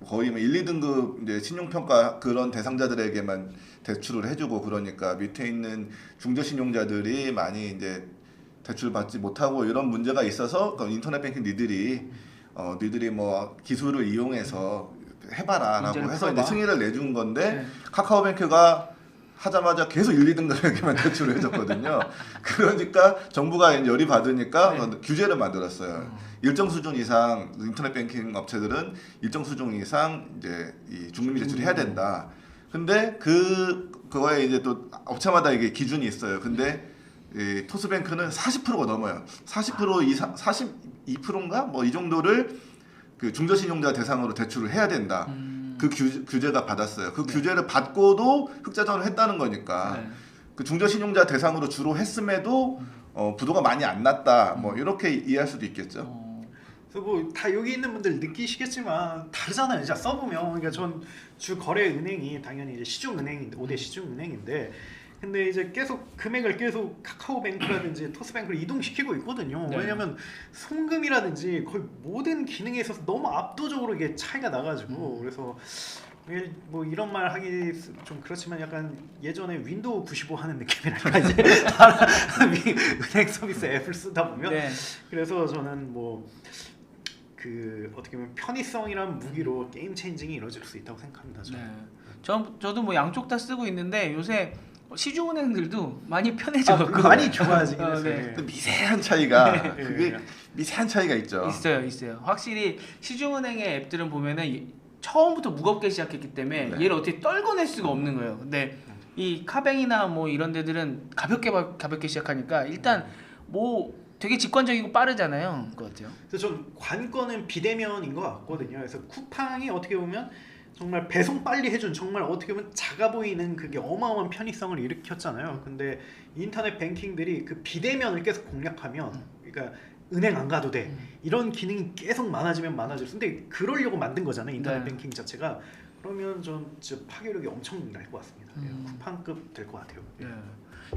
거의 뭐 1, 2등급 이제 신용평가 그런 대상자들에게만 대출을 해주고 그러니까 밑에 있는 중저신용자들이 많이 이제 대출 받지 못하고 이런 문제가 있어서 그 인터넷 뱅킹 니들이 뭐 기술을 이용해서 해봐라라고 문제를 해서 이제 풀어봐. 승인을 내준 건데 네. 카카오뱅크가 하자마자 계속 1, 2등급에게만 대출을 해줬거든요. 그러니까 정부가 이제 열이 받으니까 네. 규제를 만들었어요. 일정 수준 이상 인터넷 뱅킹 업체들은 일정 수준 이상 이제 이 중금리 대출을 해야 된다. 근데 그거에 이제 또 업체마다 이게 기준이 있어요. 근데 이 토스뱅크는 40%가 넘어요. 40% 이상 42%인가 뭐 이 정도를 그 중저신용자 대상으로 대출을 해야 된다. 그 규제가 받았어요. 그 네. 규제를 받고도 흑자전을 했다는 거니까 네. 그 중저신용자 대상으로 주로 했음에도 부도가 많이 안 났다. 뭐 이렇게 이해할 수도 있겠죠. 그래서 뭐 다 여기 있는 분들 느끼시겠지만 다르잖아요. 진짜 써보면 그러니까 전 주 거래 은행이 당연히 이제 시중은행인데 5대 시중은행인데 근데 이제 계속 금액을 계속 카카오뱅크라든지 토스뱅크를 이동시키고 있거든요. 네. 왜냐면 송금이라든지 거의 모든 기능에 있어서 너무 압도적으로 이게 차이가 나가지고 그래서 뭐 이런 말 하기 좀 그렇지만 약간 예전에 윈도우 95 하는 느낌이랄까 이제 은행 서비스 앱을 쓰다 보면 네. 그래서 저는 뭐 그 어떻게 보면 편의성이란 무기로 게임 체인징이 이루어질 수 있다고 생각합니다. 저는. 네. 저도 뭐 양쪽 다 쓰고 있는데 요새 시중은행들도 많이 편해졌고 많이 좋아지긴 네. 했어요. 또 미세한 차이가 네. 그게 미세한 차이가 있죠. 있어요. 확실히 시중은행의 앱들은 보면은 처음부터 무겁게 시작했기 때문에 네. 얘를 어떻게 떨궈낼 수가 없는 거예요. 근데 이 카뱅이나 뭐 이런 데들은 가볍게 시작하니까 일단 뭐 되게 직관적이고 빠르잖아요. 그 같아요. 그래서 전 관건은 비대면인 것 같거든요. 그래서 쿠팡이 어떻게 보면 정말 배송 빨리 해준 정말 어떻게 보면 작아 보이는 그게 어마어마한 편의성을 일으켰잖아요. 근데 인터넷 뱅킹들이 그 비대면을 계속 공략하면 그러니까 은행 안 가도 돼 이런 기능이 계속 많아지면 많아질수 근데 그러려고 만든 거잖아요. 인터넷 네. 뱅킹 자체가 그러면 전 진짜 파괴력이 엄청 날 것 같습니다. 쿠팡급 될 것 같아요. 네.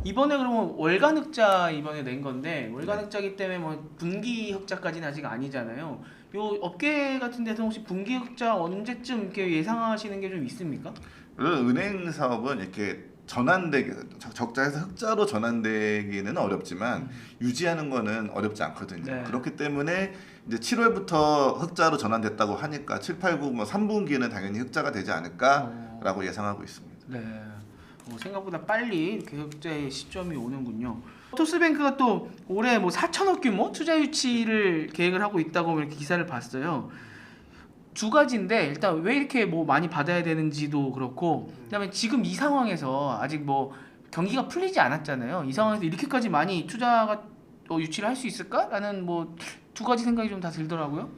이번에 그러면 월간 흑자 이번에 낸 건데 월간 흑자기 때문에 뭐 분기 흑자까지는 아직 아니잖아요. 요 업계 같은 데서 혹시 분기 흑자 언제쯤 이렇게 예상하시는 게 좀 있습니까? 은행 사업은 이렇게 전환되기 적자에서 흑자로 전환되기는 어렵지만 유지하는 거는 어렵지 않거든요. 네. 그렇기 때문에 이제 7월부터 흑자로 전환됐다고 하니까 7, 8, 9 뭐 3분기는 당연히 흑자가 되지 않을까라고 예상하고 있습니다. 네. 생각보다 빨리 이렇게 흑자의 시점이 오는군요. 토스뱅크가 또 올해 뭐 4천억 규모 투자 유치를 계획을 하고 있다고 이렇게 기사를 봤어요. 두 가지인데 일단 왜 이렇게 뭐 많이 받아야 되는지도 그렇고 그다음에 지금 이 상황에서 아직 뭐 경기가 풀리지 않았잖아요. 이 상황에서 이렇게까지 많이 투자가 유치를 할 수 있을까라는 뭐 두 가지 생각이 좀 다 들더라고요.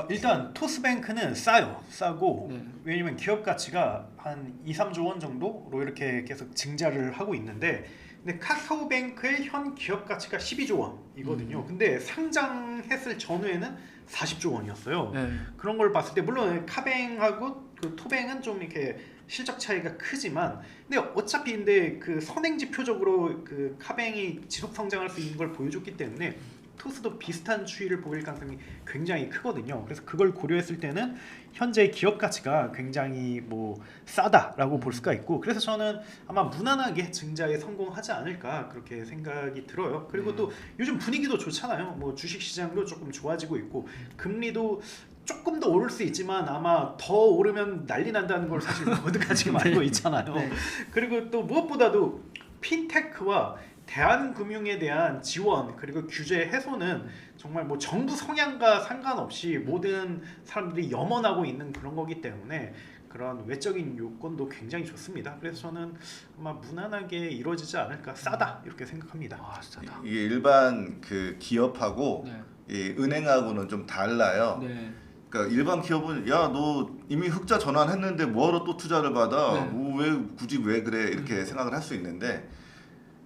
일단 토스뱅크는 싸고 네. 왜냐면 기업 가치가 한 2, 3조 원 정도로 이렇게 계속 증자를 하고 있는데 근데 카카오뱅크의 현 기업 가치가 12조 원이거든요. 근데 상장했을 전후에는 40조 원이었어요. 네. 그런 걸 봤을 때 물론 카뱅하고 그 토뱅은 좀 이렇게 실적 차이가 크지만 근데 어차피 근데 그 선행 지표적으로 그 카뱅이 지속 성장할 수 있는 걸 보여줬기 때문에 토스도 비슷한 추이를 보일 가능성이 굉장히 크거든요. 그래서 그걸 고려했을 때는 현재 기업 가치가 굉장히 뭐 싸다라고 볼 수가 있고 그래서 저는 아마 무난하게 증자에 성공하지 않을까 그렇게 생각이 들어요. 그리고 또 요즘 분위기도 좋잖아요. 뭐 주식 시장도 조금 좋아지고 있고 금리도 조금 더 오를 수 있지만 아마 더 오르면 난리 난다는 걸 사실 모두가 지금 알고 있잖아요. 네. 그리고 또 무엇보다도 핀테크와 대한금융에 대한 지원 그리고 규제 해소는 정말 뭐 정부 성향과 상관없이 모든 사람들이 염원하고 있는 그런 거기 때문에 그런 외적인 요건도 굉장히 좋습니다. 그래서 저는 아마 무난하게 이루어지지 않을까 싸다 이렇게 생각합니다. 싸다. 이게 일반 그 기업하고 네. 이 은행하고는 좀 달라요. 네. 그러니까 일반 기업은 야 너 이미 흑자 전환했는데 뭐하러 또 투자를 받아? 네. 뭐 왜 굳이 왜 그래? 이렇게 생각을 할 수 있는데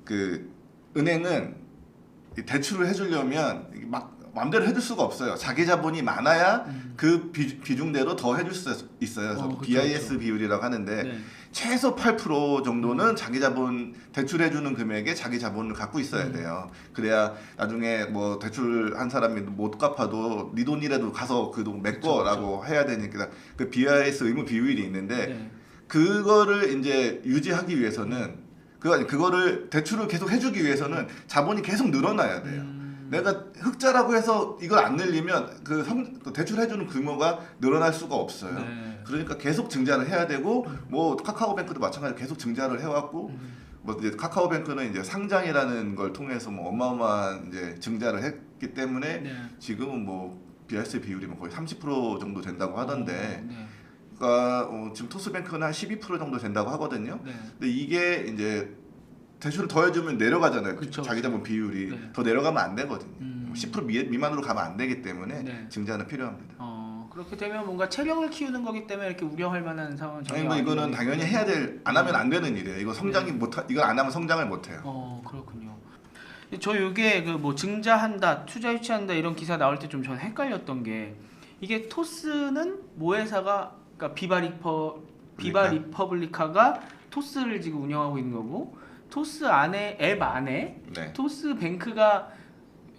그 은행은 대출을 해주려면 막 마음대로 해줄 수가 없어요. 자기 자본이 많아야 그 비중대로 더 해줄 수 있어요. 저도 그쵸, BIS 그쵸. 비율이라고 하는데 네. 최소 8% 정도는 자기 자본 대출해주는 금액에 자기 자본을 갖고 있어야 돼요. 그래야 나중에 뭐 대출 한 사람이 못 갚아도 네 돈이라도 가서 그 돈 메꿔라고 해야 되니까 그 BIS 의무 비율이 있는데 네. 그거를 이제 유지하기 위해서는 그거를 대출을 계속 해주기 위해서는 자본이 계속 늘어나야 돼요. 내가 흑자라고 해서 이걸 안 늘리면 그 대출해주는 규모가 늘어날 수가 없어요. 네. 그러니까 계속 증자를 해야 되고 뭐 카카오뱅크도 마찬가지로 계속 증자를 해왔고 뭐 이제 카카오뱅크는 이제 상장이라는 걸 통해서 뭐 어마어마한 이제 증자를 했기 때문에 네. 지금은 뭐 BIS 비율이 뭐 거의 30% 정도 된다고 하던데. 네. 그러니까 지금 토스뱅크는 한 12% 정도 된다고 하거든요. 네. 근데 이게 이제 대출을 더 해주면 내려가잖아요. 그쵸, 자기 자본 비율이 네. 더 내려가면 안 되거든요. 10% 미만으로 가면 안 되기 때문에 네. 증자는 필요합니다. 그렇게 되면 뭔가 체력을 키우는 거기 때문에 이렇게 우려할 만한 상황은 전혀 아니 뭐 이거는 아니네요. 당연히 해야 될 안 하면 안 되는 일이에요. 이거 성장이 이거 안 하면 성장을 못 해요. 그렇군요. 저 이게 그 뭐 증자한다, 투자 유치한다 이런 기사 나올 때 좀 저는 헷갈렸던 게 이게 토스는 모회사가 그러니까 비바 리퍼블리카가 토스를 지금 운영하고 있는 거고 토스 안에 앱 안에 네. 토스 뱅크가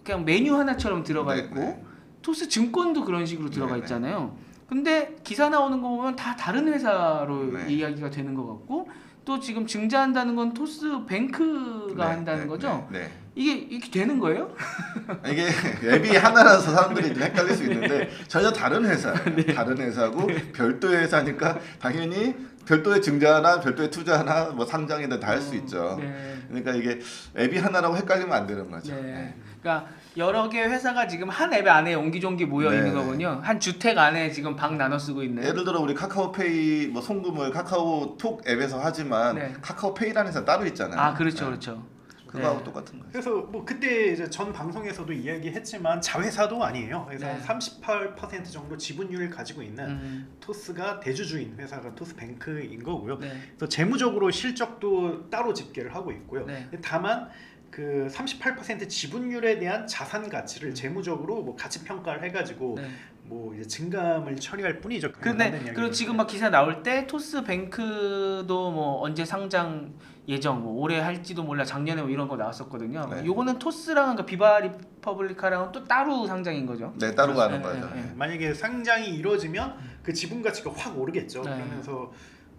그냥 메뉴 하나처럼 들어가 네, 있고 네. 토스 증권도 그런 식으로 들어가 네, 네. 있잖아요. 근데 기사 나오는 거 보면 다 다른 회사로 네. 이야기가 되는 것 같고 또 지금 증자한다는 건 토스 뱅크가 네, 한다는 네, 거죠. 네. 이게 이렇게 되는 거예요? 이게 앱이 하나라서 사람들이 좀 헷갈릴 수 있는데 전혀 다른 회사예요. 다른 회사고 별도의 회사니까 당연히 별도의 증자나 별도의 투자나 뭐 상장이든 다 할 수 있죠. 네. 그러니까 이게 앱이 하나라고 헷갈리면 안 되는 거죠. 네. 네. 그러니까 여러 개의 회사가 지금 한 앱 안에 옹기종기 모여 네, 있는 네. 거군요. 한 주택 안에 지금 방 나눠 쓰고 있는. 예를 들어 우리 카카오페이 뭐 송금을 카카오톡 앱에서 하지만 네. 카카오페이라는 회사 따로 있잖아요. 아 그렇죠, 네. 그렇죠. 그거하고 네. 똑같은 거예요. 그래서 뭐 그때 이제 전 방송에서도 이야기했지만 자회사도 아니에요. 그래서 네. 38% 정도 지분율을 가지고 있는 토스가 대주주인 회사가 토스뱅크인 거고요. 네. 그래서 재무적으로 실적도 따로 집계를 하고 있고요. 네. 다만 그 38% 지분율에 대한 자산 가치를 재무적으로 뭐 가치 평가를 해가지고 네. 뭐 이제 증감을 처리할 뿐이죠. 근데 그리고 지금 막 기사 나올 때 토스뱅크도 뭐 언제 상장 예정 뭐 올해 할지도 몰라 작년에 뭐 이런 거 나왔었거든요. 네. 요거는 토스랑은 그러니까 비바 리퍼블리카랑은 또 따로 상장인 거죠. 네, 따로 가는 네, 거죠. 네, 네. 만약에 상장이 이루어지면 그 지분 가치가 확 오르겠죠. 네. 그러면서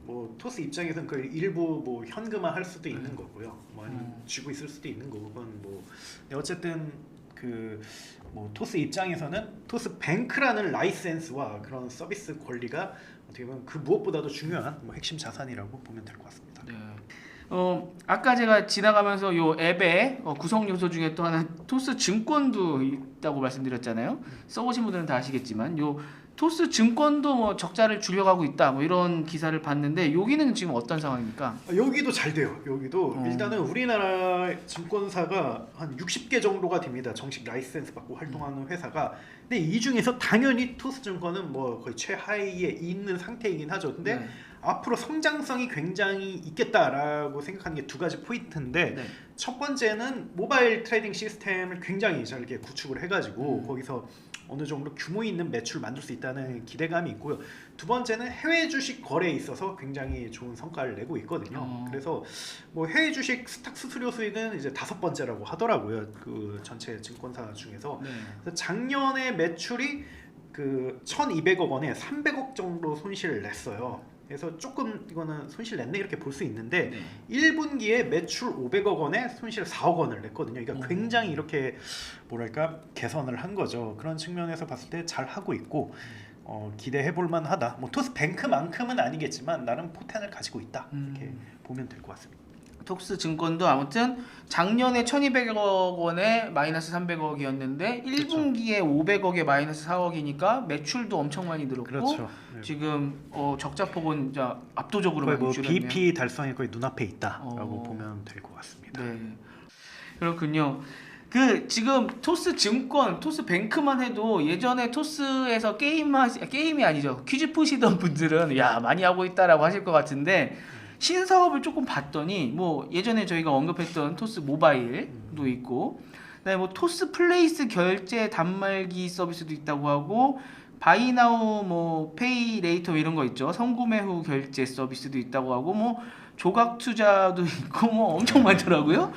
뭐 토스 입장에서는 그 일부 뭐 현금화할 수도 있는 거고요. 뭐 아니면 쥐고 있을 수도 있는 거고 그건 뭐 근데 어쨌든 그 뭐 토스 입장에서는 토스 뱅크라는 라이센스와 그런 서비스 권리가 어떻게 보면 그 무엇보다도 중요한 뭐 핵심 자산이라고 보면 될 것 같습니다. 네. 아까 제가 지나가면서 요 앱의 구성 요소 중에 또 하나 토스 증권도 있다고 말씀드렸잖아요. 써보신 분들은 다 아시겠지만 요 토스 증권도 뭐 적자를 줄여가고 있다 뭐 이런 기사를 봤는데 여기는 지금 어떤 상황입니까? 여기도 잘 돼요. 여기도 어. 일단은 우리나라 증권사가 한 60개 정도가 됩니다. 정식 라이센스 받고 활동하는 회사가. 근데 이 중에서 당연히 토스증권은 뭐 거의 최하위에 있는 상태이긴 하죠. 근데 네. 앞으로 성장성이 굉장히 있겠다라고 생각하는 게 두 가지 포인트인데 네. 첫 번째는 모바일 트레이딩 시스템을 굉장히 잘 이렇게 구축을 해가지고 거기서 어느 정도 규모 있는 매출 만들 수 있다는 기대감이 있고요. 두 번째는 해외 주식 거래에 있어서 굉장히 좋은 성과를 내고 있거든요. 그래서 뭐 해외 주식 스탁 수수료 수익은 이제 5번째라고 하더라고요. 그 전체 증권사 중에서. 네. 그래서 작년에 매출이 그 1,200억 원에 300억 정도 손실을 냈어요. 그래서 조금 이거는 손실 냈네 이렇게 볼 수 있는데 네. 1분기에 매출 500억 원에 손실 4억 원을 냈거든요. 그러니까 굉장히 이렇게 뭐랄까 개선을 한 거죠. 그런 측면에서 봤을 때 잘 하고 있고 기대해 볼 만하다. 뭐 토스뱅크만큼은 아니겠지만 나름 포텐을 가지고 있다. 이렇게 보면 될 것 같습니다. 토스 증권도 아무튼 작년에 1,200억 원에 마이너스 300억이었는데 1분기에 500억에 마이너스 4억이니까 매출도 엄청 많이 늘었고 그렇죠. 네. 지금 적자폭은 이제 압도적으로 거의 많이 뭐 줄였네요. BP 달성이 거의 눈앞에 있다라고 어. 보면 될 것 같습니다. 네. 그렇군요. 그 지금 토스 증권, 토스 뱅크만 해도 예전에 토스에서 게임이 아니죠. 퀴즈 푸시던 분들은 야 많이 하고 있다라고 하실 것 같은데 신사업을 조금 봤더니 뭐 예전에 저희가 언급했던 토스 모바일도 있고 그다음에 뭐 토스 플레이스 결제 단말기 서비스도 있다고 하고 바이나우 뭐 페이 레이터 이런 거 있죠. 선구매 후 결제 서비스도 있다고 하고 뭐 조각 투자도 있고 뭐 엄청 많더라고요.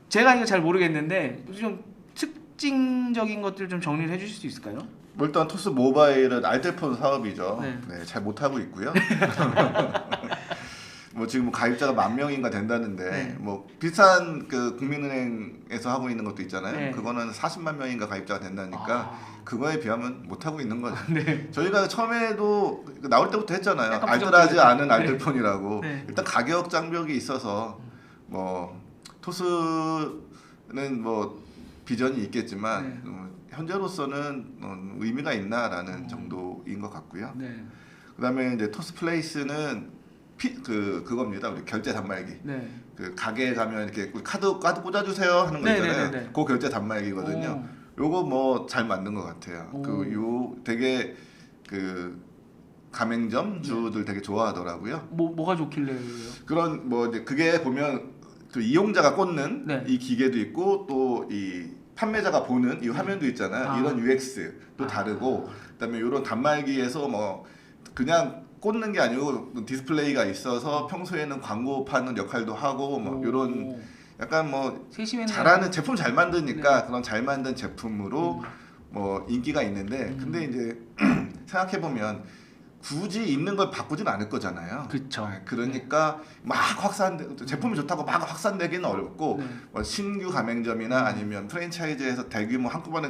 제가 이거 잘 모르겠는데 좀 특징적인 것들 좀 정리를 해주실 수 있을까요? 뭐 일단 토스 모바일은 알뜰폰 사업이죠. 네. 네, 잘 못하고 있고요. 뭐 지금 가입자가 10,000명인가 된다는데 네. 뭐 비슷한 그 국민은행에서 하고 있는 것도 있잖아요. 네. 그거는 40만 명인가 가입자가 된다니까 그거에 비하면 못하고 있는 거죠. 네. 저희가 처음에도 나올 때부터 했잖아요. 약간 알뜰하지 부정적이었죠. 않은 알뜰폰이라고. 네. 일단 가격 장벽이 있어서 뭐 토스는 뭐 비전이 있겠지만 네. 현재로서는 의미가 있나라는 정도인 것 같고요. 네. 그다음에 이제 토스 플레이스는 그겁니다. 우리 결제 단말기. 네. 그 가게에 가면 이렇게 카드 꽂아주세요 하는 거 네, 있잖아요. 네, 네, 네. 그 결제 단말기거든요. 요거 뭐 잘 만든 것 같아요. 오. 그 요 되게 그 가맹점 주들 되게 좋아하더라고요. 뭐가 좋길래 그런 뭐 이제 그게 보면 그 이용자가 꽂는 네. 이 기계도 있고 또 이 판매자가 보는 이 화면도 있잖아요. 아. 이런 UX도 다르고 그다음에 이런 단말기에서 뭐 그냥 꽂는 게 아니고 디스플레이가 있어서 평소에는 광고 파는 역할도 하고 뭐 이런 약간 뭐 세심했네요. 잘하는 제품 잘 만드니까 네. 그런 잘 만든 제품으로 뭐 인기가 있는데 근데 이제 생각해 보면 굳이 있는 걸 바꾸진 않을 거잖아요. 그쵸. 네, 그러니까 막 제품이 좋다고 막 확산되기는 어렵고 네. 뭐 신규 가맹점이나 아니면 프랜차이즈에서 대규모 한꺼번에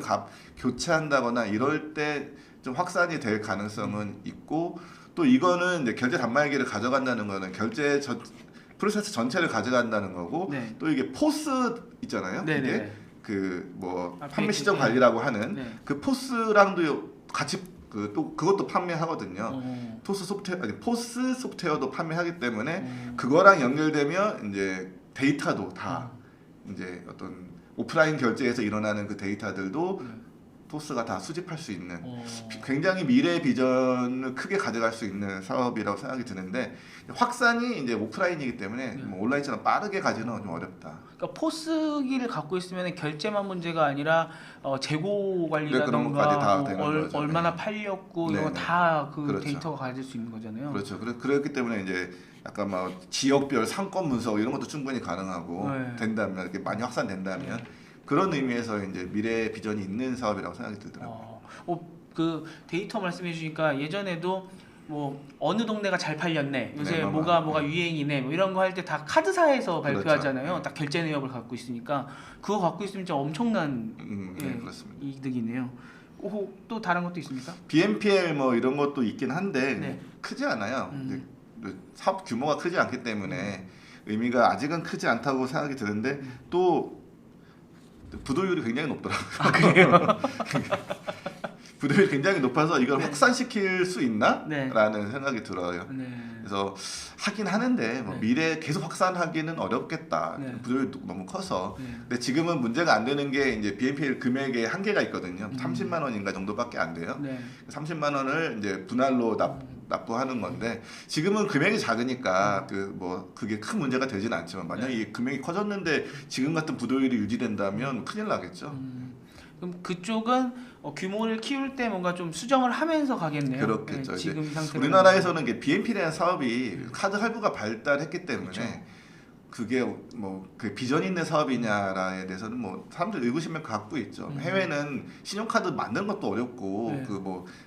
교체한다거나 이럴 때 좀 확산이 될 가능성은 있고 또 이거는 이제 결제 단말기를 가져간다는 거는 프로세스 전체를 가져간다는 거고 네. 또 이게 포스 있잖아요. 네, 이게 네. 그 뭐 아, 판매 페이지, 시점 네. 관리라고 하는 네. 그 포스랑도 같이 또 그것도 판매하거든요. 토스 소프트웨어 아니 포스 소프트웨어도 판매하기 때문에 그거랑 연결되면 이제 데이터도 다 이제 어떤 오프라인 결제에서 일어나는 그 데이터들도 토스가 다 수집할 수 있는 굉장히 미래 비전을 크게 가져갈 수 있는 사업이라고 생각이 드는데 확산이 이제 오프라인이기 때문에 뭐 온라인처럼 빠르게 가지는 좀 어렵다. 그러니까 포스기를 갖고 있으면 결제만 문제가 아니라 재고 네, 그런 것까지 관리라던가 다 되는 거죠. 얼마나 네. 팔렸고 네, 이거 네. 다 그 그렇죠. 데이터가 가질 수 있는 거잖아요. 그렇죠. 그렇기 때문에 이제 약간 막 지역별 상권 분석 이런 것도 충분히 가능하고 네. 된다면 이렇게 많이 확산된다면 그런 의미에서 이제 미래 비전이 있는 사업이라고 생각이 들더라고요. 그 데이터 말씀해 주시니까 예전에도 뭐 어느 동네가 잘 팔렸네, 요새 네, 뭐가 유행이네, 뭐 이런 거 할 때 다 카드사에서 그렇죠. 발표하잖아요. 딱 결제 내역을 갖고 있으니까 그거 갖고 있으면 진짜 엄청난 네, 그렇습니다. 이득이네요. 또 다른 것도 있습니까? BNPL 뭐 이런 것도 있긴 한데 네. 크지 않아요. 이제 사업 규모가 크지 않기 때문에 의미가 아직은 크지 않다고 생각이 드는데 또 부도율이 굉장히 높더라고요. 아, 그래요? 부도율이 굉장히 높아서 이걸 확산시킬 수 있나? 네. 라는 생각이 들어요. 네. 그래서 하긴 하는데 뭐 네. 미래에 계속 확산하기는 어렵겠다. 네. 부도율이 너무 커서. 네. 근데 지금은 문제가 안 되는 게 이제 BNPL 금액에 한계가 있거든요. 30만 원인가 정도밖에 안 돼요. 네. 30만 원을 이제 분할로 납부하는 건데 지금은 금액이 작으니까 그게 큰 문제가 되진 않지만 만약 이 금액이 커졌는데 지금 같은 부도율이 유지된다면 큰일 나겠죠. 그럼 그쪽은 규모를 키울 때 뭔가 좀 수정을 하면서 가겠네요. 그렇겠죠. 네, 지금 상태로. 우리나라에서는 이게 BNP라는 사업이 카드 할부가 발달했기 때문에 그렇죠. 그게 그 비전 있는 사업이냐에 대해서는 뭐 사람들 의구심을 갖고 있죠. 해외는 신용카드 만드는 것도 어렵고 네.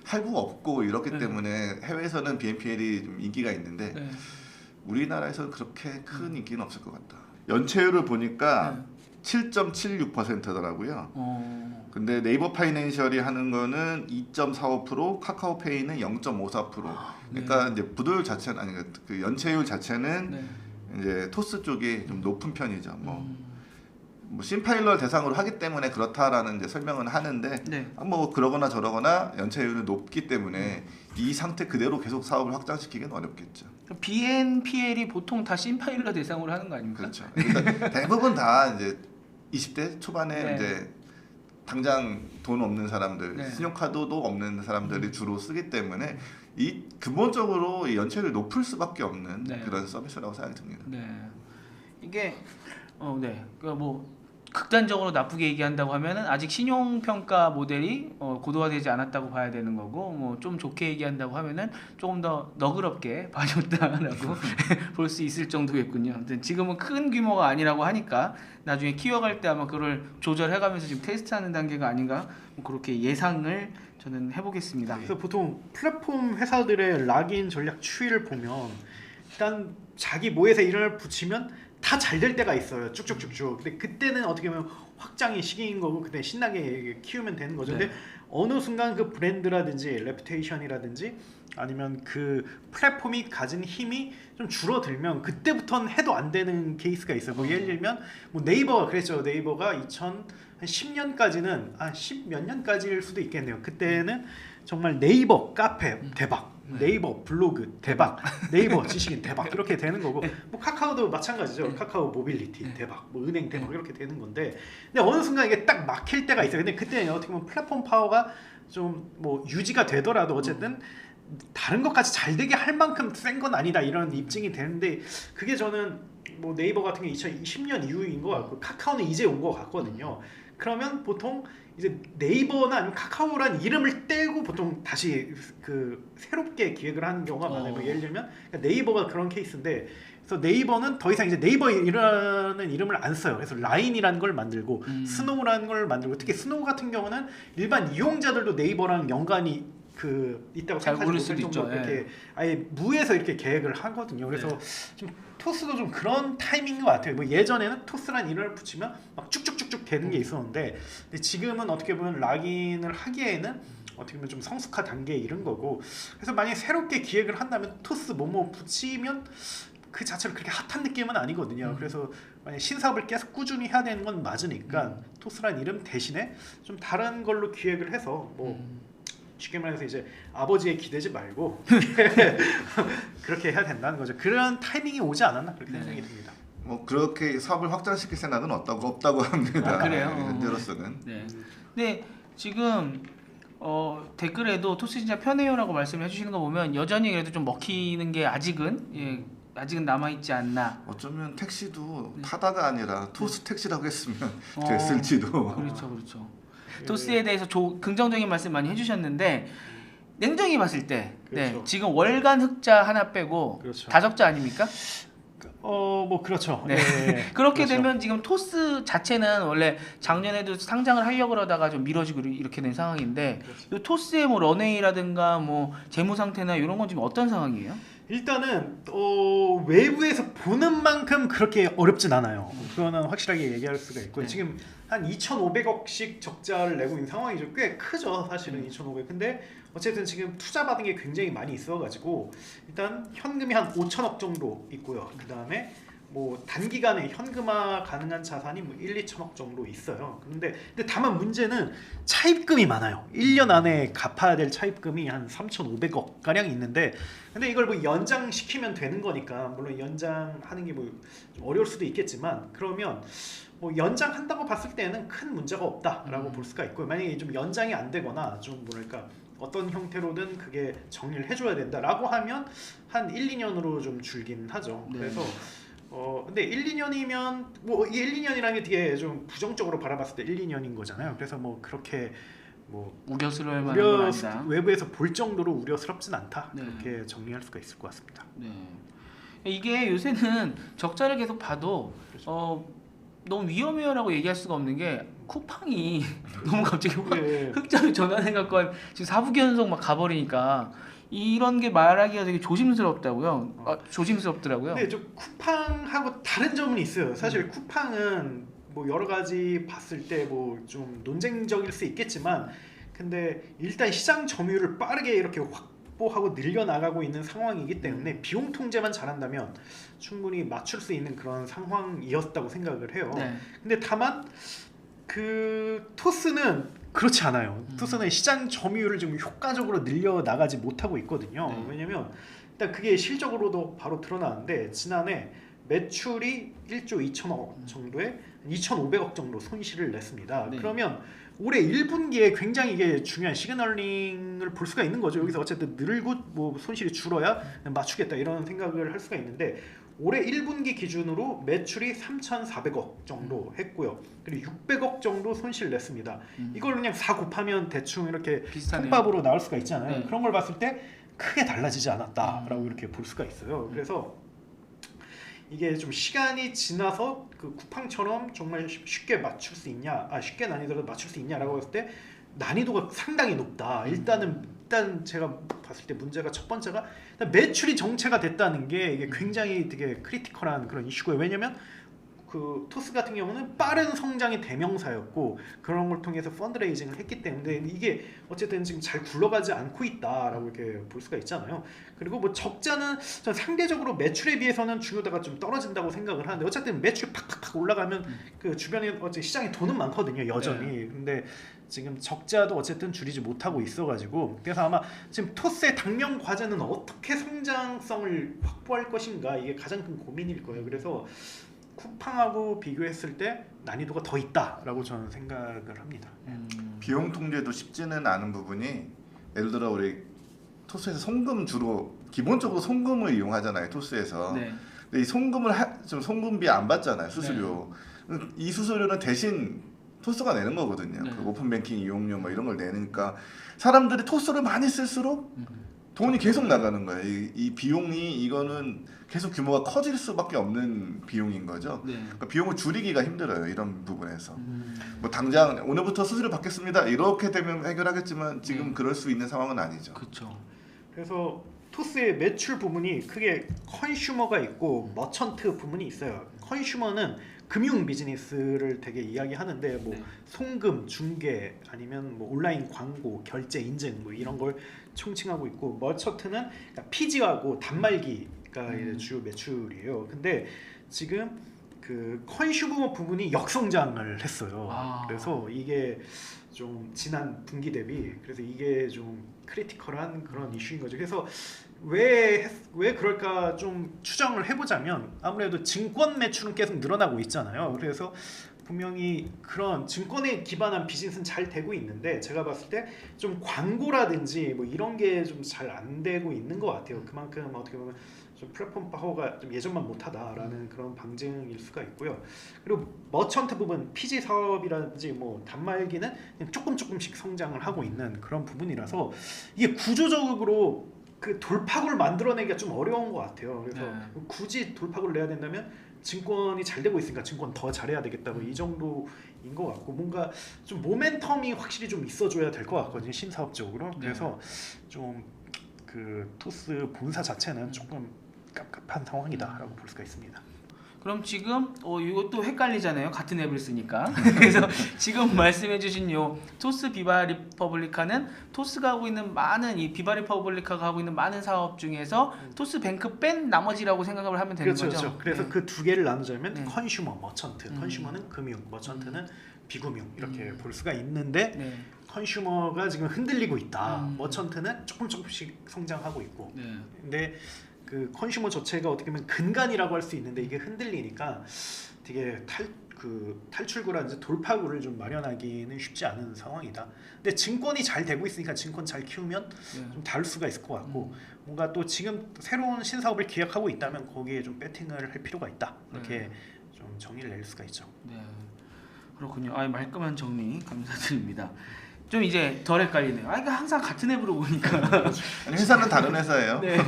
할부가 없고 이렇기 네. 때문에 해외에서는 BNPL이 좀 인기가 있는데 네. 우리나라에서는 그렇게 큰 인기는 없을 것 같다. 연체율을 보니까 7.76%더라고요. 근데 네이버 파이낸셜이 하는 거는 2.45%, 카카오페이는 0.54%. 그러니까 이제 부도율 자체는 아니 그 연체율 자체는 네. 이제 토스 쪽이 좀 높은 편이죠. 뭐 신파일럿 대상으로 하기 때문에 그렇다라는 이제 설명은 하는데 네. 뭐 그러거나 저러거나 연체율은 높기 때문에 이 상태 그대로 계속 사업을 확장시키기는 어렵겠죠. BNPL이 보통 다 신파일러 대상으로 하는 거 아닙니까? 그렇죠. 그러니까 대부분 다 이제 20대 초반에 네. 이제 당장 돈 없는 사람들, 네. 신용카드도 없는 사람들이 주로 쓰기 때문에 이 근본적으로 이 연체율이 높을 수밖에 없는 네. 그런 서비스라고 생각이 듭니다. 네. 이게 그러니까 뭐 극단적으로 나쁘게 얘기한다고 하면은 아직 신용 평가 모델이 고도화되지 않았다고 봐야 되는 거고, 뭐 좀 좋게 얘기한다고 하면은 조금 더 너그럽게 봐줬다라고 볼 수 있을 정도겠군요. 아무튼 지금은 큰 규모가 아니라고 하니까 나중에 키워갈 때 아마 그걸 조절해가면서 지금 테스트하는 단계가 아닌가, 뭐 그렇게 예상을 저는 해보겠습니다. 그래서 보통 플랫폼 회사들의 락인 전략 추이를 보면 일단 자기 모에서 이름을 붙이면 다 잘 될 때가 있어요. 쭉쭉쭉쭉. 근데 그때는 어떻게 보면 확장의 시기인 거고 그때 신나게 키우면 되는 거죠. 근데 어느 순간 그 브랜드라든지 레퓨테이션이라든지 아니면 그 플랫폼이 가진 힘이 좀 줄어들면 그때부터는 해도 안 되는 케이스가 있어요. 뭐 예를 들면 뭐 네이버가 그랬죠. 네이버가 2010년까지는 10몇 년까지일 수도 있겠네요. 그때는 정말 네이버 카페 대박, 네이버 블로그 대박, 네이버 지식인 대박 이렇게 되는 거고, 뭐 카카오도 마찬가지죠. 카카오 모빌리티 대박, 뭐 은행 대박 이렇게 되는 건데, 근데 어느 순간 이게 딱 막힐 때가 있어요. 근데 그때 어떻게 보면 플랫폼 파워가 좀 뭐 유지가 되더라도 어쨌든 다른 것까지 잘 되게 할 만큼 센 건 아니다 이런 입증이 되는데, 그게 저는 뭐 네이버 같은 게 2020년 이후인 것 같고 카카오는 이제 온 것 같거든요. 그러면 보통 이제 네이버나 아니면 카카오란 이름을 떼고 보통 다시 그 새롭게 기획을 하는 경우가 많아요. 뭐 예를 들면 네이버가 그런 케이스인데, 그래서 네이버는 더 이상 이제 네이버라는 이름을 안 써요. 그래서 라인이라는 걸 만들고 스노우라는 걸 만들고, 특히 스노우 같은 경우는 일반 이용자들도 네이버랑 연관이 있다고 잘 생각하지 모를 못할 수도 있죠. 정도로 그렇게 아예 무에서 이렇게 계획을 하거든요. 그래서 좀 토스도 좀 그런 타이밍인 것 같아요. 뭐 예전에는 토스란 이름을 붙이면 막 쭉쭉쭉쭉 되는 게 있었는데, 근데 지금은 어떻게 보면 락인을 하기에는 어떻게 보면 좀 성숙화 단계에 이른 거고, 그래서 만약에 새롭게 기획을 한다면 토스 뭐뭐 붙이면 그 자체로 그렇게 핫한 느낌은 아니거든요. 그래서 만약 신사업을 계속 꾸준히 해야 되는 건 맞으니까 토스란 이름 대신에 좀 다른 걸로 기획을 해서 뭐 쉽게 말해서 이제 아버지에 기대지 말고 그렇게 해야 된다는 거죠. 그런 타이밍이 오지 않았나 그렇게 생각이 듭니다. 뭐 그렇게 사업을 확장시킬 생각은 없다고 합니다. 그래요? 현재로서는. 네. 근데 지금 댓글에도 토스 진짜 편해요라고 말씀을 해주시는 거 보면 여전히 그래도 좀 먹히는 게 아직은 남아 있지 않나. 어쩌면 택시도 타다가 아니라 토스 택시라고 했으면 됐을지도. 그렇죠. 토스에 대해서 긍정적인 말씀 많이 해주셨는데, 냉정히 봤을 때 그렇죠. 지금 월간 흑자 하나 빼고 그렇죠. 다적자 아닙니까? 뭐 그렇죠. 네. 예, 그렇게 그렇죠. 되면 지금 토스 자체는 원래 작년에도 상장을 하려고 그러다가 좀 미뤄지고 이렇게 된 상황인데 그렇죠. 이 토스의 뭐 런웨이라든가 뭐 재무 상태나 이런 건 지금 어떤 상황이에요? 일단은 외부에서 보는 만큼 그렇게 어렵진 않아요. 그거는 확실하게 얘기할 수가 있고요. 네. 지금 한 2,500억씩 적자를 내고 있는 상황이죠. 꽤 크죠, 사실은 2,500. 근데 어쨌든 지금 투자 받은 게 굉장히 많이 있어가지고 일단 현금이 한 5천억 정도 있고요. 그 다음에 뭐 단기간에 현금화 가능한 자산이 뭐 1, 2천억 정도 있어요. 근데 다만 문제는 차입금이 많아요. 1년 안에 갚아야 될 차입금이 한 3,500억 가량 있는데, 근데 이걸 뭐 연장시키면 되는 거니까 물론 연장하는 게 뭐 좀 어려울 수도 있겠지만, 그러면 뭐 연장한다고 봤을 때는 큰 문제가 없다라고 볼 수가 있고요. 만약에 좀 연장이 안 되거나 좀 뭐랄까 어떤 형태로든 그게 정리를 해줘야 된다라고 하면 한 1, 2년으로 좀 줄긴 하죠. 네. 그래서 근데 1, 2년이면 뭐 이 1, 2년이라는 게 되게 좀 부정적으로 바라봤을 때 1, 2년인 거잖아요. 그래서 뭐 그렇게 뭐 우려스러울 만한 건 아니다. 외부에서 볼 정도로 우려스럽진 않다. 네. 그렇게 정리할 수가 있을 것 같습니다. 네. 이게 요새는 적자를 계속 봐도 너무 위험해요라고 얘기할 수가 없는 게 쿠팡이 너무 갑자기 예. 흑자로 전환해갖고 지금 4분기 연속 막 가버리니까 이런 게 말하기가 되게 조심스럽다고요. 조심스럽더라고요. 근데 좀 쿠팡하고 다른 점은 있어요. 사실 쿠팡은 뭐 여러 가지 봤을 때 뭐 좀 논쟁적일 수 있겠지만, 근데 일단 시장 점유율을 빠르게 이렇게 확보하고 늘려나가고 있는 상황이기 때문에 비용 통제만 잘한다면 충분히 맞출 수 있는 그런 상황이었다고 생각을 해요. 네. 근데 다만 그 토스는 그렇지 않아요. 토스는 시장 점유율을 좀 효과적으로 늘려 나가지 못하고 있거든요. 네. 왜냐면 일단 그게 실적으로도 바로 드러나는데, 지난해 매출이 1조 2천억 정도에 2,500억 정도 손실을 냈습니다. 네. 그러면 올해 1분기에 굉장히 이게 중요한 시그널링을 볼 수가 있는 거죠. 여기서 어쨌든 늘고 뭐 손실이 줄어야 맞추겠다 이런 생각을 할 수가 있는데, 올해 1분기 기준으로 매출이 3,400억 정도 했고요. 그리고 600억 정도 손실 냈습니다. 이걸 그냥 4 곱하면 대충 이렇게 비슷하네요. 통밥으로 나올 수가 있잖아요. 네. 그런 걸 봤을 때 크게 달라지지 않았다라고 이렇게 볼 수가 있어요. 그래서 이게 좀 시간이 지나서 그 쿠팡처럼 정말 쉽게 맞출 수 있냐, 쉽게는 아니더라도 맞출 수 있냐라고 했을 때 난이도가 상당히 높다. 일단 제가 봤을 때 문제가, 첫 번째가 일단 매출이 정체가 됐다는 게 이게 굉장히 되게 크리티컬한 그런 이슈고요. 왜냐면 그 토스 같은 경우는 빠른 성장의 대명사였고, 그런 걸 통해서 펀드레이징을 했기 때문에 이게 어쨌든 지금 잘 굴러가지 않고 있다라고 이렇게 볼 수가 있잖아요. 그리고 뭐 적자는 전 상대적으로 매출에 비해서는 중요도가 좀 떨어진다고 생각을 하는데, 어쨌든 매출 팍팍팍 올라가면 그 주변에 어쨌든 시장에 돈은 많거든요, 여전히. 근데 지금 적자도 어쨌든 줄이지 못하고 있어가지고, 그래서 아마 지금 토스의 당면 과제는 어떻게 성장성을 확보할 것인가, 이게 가장 큰 고민일 거예요. 그래서 쿠팡하고 비교했을 때 난이도가 더 있다라고 저는 생각을 합니다. 비용 통제도 쉽지는 않은 부분이, 예를 들어 우리 토스에서 송금 주로 기본적으로 송금을 이용하잖아요, 토스에서. 네. 근데 이 송금을 좀 송금비 안 받잖아요, 수수료. 이 수수료는 대신 토스가 내는 거거든요. 네. 그 오픈 뱅킹 이용료 뭐 이런 걸 내니까 사람들이 토스를 많이 쓸수록 돈이 계속 나가는 거예요. 이 비용이, 이거는 계속 규모가 커질 수밖에 없는 비용인 거죠. 네. 그러니까 비용을 줄이기가 힘들어요, 이런 부분에서. 뭐 당장 오늘부터 수수료 받겠습니다 이렇게 되면 해결하겠지만 지금 그럴 수 있는 상황은 아니죠. 그렇죠. 그래서 토스의 매출 부분이 크게 컨슈머가 있고 머천트 부분이 있어요. 컨슈머는 금융 비즈니스를 되게 이야기하는데, 뭐 네. 송금, 중개, 아니면 뭐 온라인 광고, 결제 인증 뭐 이런 걸 총칭하고 있고, 머천트는 그러니까 피지하고 단말기가 이제 주요 매출이에요. 근데 지금 그 컨슈머 부분이 역성장을 했어요. 그래서 이게 좀 지난 분기 대비, 그래서 이게 좀 크리티컬한 그런 이슈인 거죠. 그래서 왜 그럴까 좀 추정을 해보자면, 아무래도 증권 매출은 계속 늘어나고 있잖아요. 그래서 분명히 그런 증권에 기반한 비즈니스는 잘 되고 있는데, 제가 봤을 때 좀 광고라든지 뭐 이런 게 좀 잘 안 되고 있는 것 같아요. 그만큼 어떻게 보면 좀 플랫폼 파워가 좀 예전만 못하다라는 그런 방증일 수가 있고요. 그리고 머천트 부분, PG 사업이라든지 뭐 단말기는 그냥 조금씩 성장을 하고 있는 그런 부분이라서, 이게 구조적으로 그 돌파구를 만들어내기가 좀 어려운 것 같아요. 그래서 네. 굳이 돌파구를 내야 된다면 증권이 잘 되고 있으니까 증권 더 잘해야 되겠다고 이 정도인 것 같고 뭔가 좀 모멘텀이 확실히 좀 있어줘야 될 것 같거든요 신사업적으로. 그래서 좀 그 토스 본사 자체는 조금 깝깝한 상황이다라고 볼 수가 있습니다. 그럼 지금 이것도 헷갈리잖아요. 같은 앱을 쓰니까. 그래서 지금 말씀해주신 요 토스 비바 리퍼블리카는 토스가 하고 있는 많은 이 비바 리퍼블리카가 하고 있는 많은 사업 중에서 토스 뱅크 뺀 나머지라고 생각을 하면 되는 그렇죠, 거죠. 그렇죠. 그래서 네. 그 두 개를 나누자면 네. 컨슈머, 머천트. 컨슈머는 금융, 머천트는 비금융 이렇게 음. 볼 수가 있는데 네. 컨슈머가 지금 흔들리고 있다. 음. 머천트는 조금씩 성장하고 있고. 네. 근데 그 컨슈머 자체가 어떻게 보면 근간이라고 할 수 있는데 이게 흔들리니까 되게 탈출구라든지 돌파구를 좀 마련하기는 쉽지 않은 상황이다. 근데 증권이 잘 되고 있으니까 증권 잘 키우면 네. 좀 다를 수가 있을 것 같고 뭔가 또 지금 새로운 신사업을 기획하고 있다면 거기에 좀 배팅을 할 필요가 있다. 이렇게 좀 정의를 낼 수가 있죠. 네. 그렇군요. 말끔한 정리 감사드립니다. 좀 이제 덜 헷갈리네요. 그러니까 항상 같은 앱으로 보니까. 아니, 회사는 다른 회사예요. 네.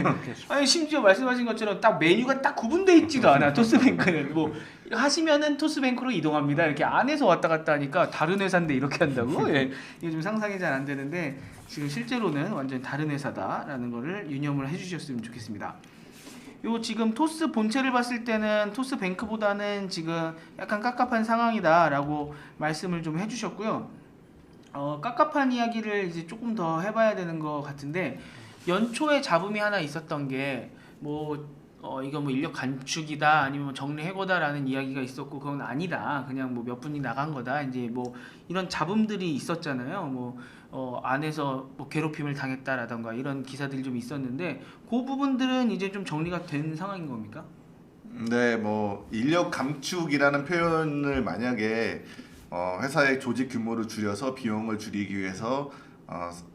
심지어 말씀하신 것처럼 딱 메뉴가 딱 구분돼 있지도 않아. 토스뱅크는 뭐 하시면은 토스뱅크로 이동합니다. 이렇게 안에서 왔다 갔다 하니까 다른 회사인데 이렇게 한다고? 예. 이게 좀 상상이 잘 안 되는데 지금 실제로는 완전히 다른 회사다라는 거를 유념을 해주셨으면 좋겠습니다. 요 지금 토스 본체를 봤을 때는 토스뱅크보다는 지금 약간 깝깝한 상황이다라고 말씀을 좀 해주셨고요. 깝깝한 이야기를 이제 조금 더 해봐야 되는 것 같은데 연초에 잡음이 하나 있었던 게 이거 뭐 인력 간축이다 아니면 뭐 정리 해고다라는 이야기가 있었고 그건 아니다 그냥 뭐 몇 분이 나간 거다 이제 뭐 이런 잡음들이 있었잖아요. 안에서 뭐 괴롭힘을 당했다라던가 이런 기사들이 좀 있었는데 그 부분들은 이제 좀 정리가 된 상황인 겁니까? 네, 뭐 인력 감축이라는 표현을 만약에 회사의 조직 규모를 줄여서 비용을 줄이기 위해서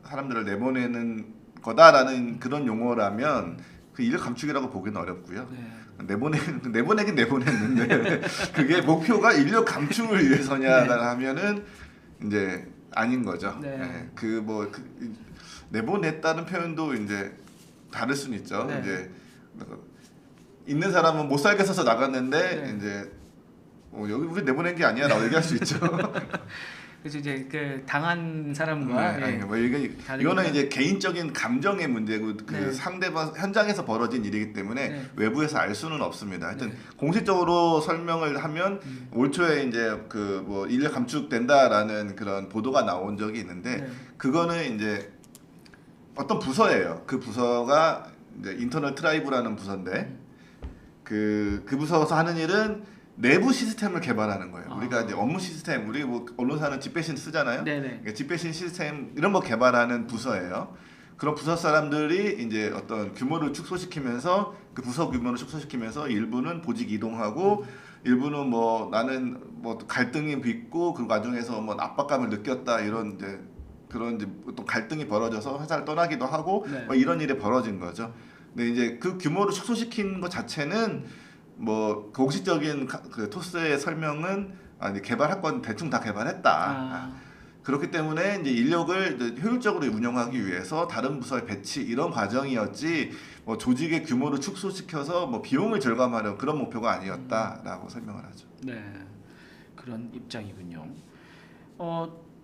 사람들을 내보내는 거다라는 그런 용어라면 그 인력 감축이라고 보기는 어렵고요. 네. 내보내긴 내보냈는데 그게 목표가 인력 감축을 위해서냐라고 하면은 이제 아닌 거죠. 네. 네. 내보냈다는 표현도 이제 다를 수는 있죠. 네. 이제 있는 사람은 못 살겠어서 나갔는데 네. 이제 여기 우리 내보낸 게 아니야라고 얘기할 수 있죠. 그래서 이제 그 당한 사람과 네, 뭐 이거는 이제 개인적인 감정의 문제고 그 네. 상대방 현장에서 벌어진 일이기 때문에 네. 외부에서 알 수는 없습니다. 하여튼 네. 공식적으로 설명을 하면 올 초에 이제 그 뭐 인력 감축된다라는 그런 보도가 나온 적이 있는데 네. 그거는 이제 어떤 부서예요. 그 부서가 이제 인터널 트라이브라는 부서인데 그 부서에서 하는 일은 내부 시스템을 개발하는 거예요. 우리가 이제 업무 시스템, 우리 뭐 언론사는 집배신 쓰잖아요. 네네. 그러니까 집배신 시스템 이런 거 개발하는 부서예요. 그런 부서 사람들이 이제 어떤 규모를 축소시키면서 그 부서 규모를 축소시키면서 일부는 보직 이동하고 일부는 뭐 나는 뭐 갈등이 빚고 그 과정에서 뭐 압박감을 느꼈다 이런 이제 그런 이제 또 갈등이 벌어져서 회사를 떠나기도 하고 네. 뭐 이런 일이 벌어진 거죠. 근데 이제 그 규모를 축소시킨 것 자체는 뭐 공식적인 그 토스의 설명은 개발할 건 대충 다 개발했다. 그렇기 때문에 이제 인력을 이제 효율적으로 운영하기 위해서 다른 부서에 배치 이런 과정이었지 뭐 조직의 규모를 축소시켜서 뭐 비용을 절감하려 그런 목표가 아니었다라고 설명을 하죠. 네, 그런 입장이군요.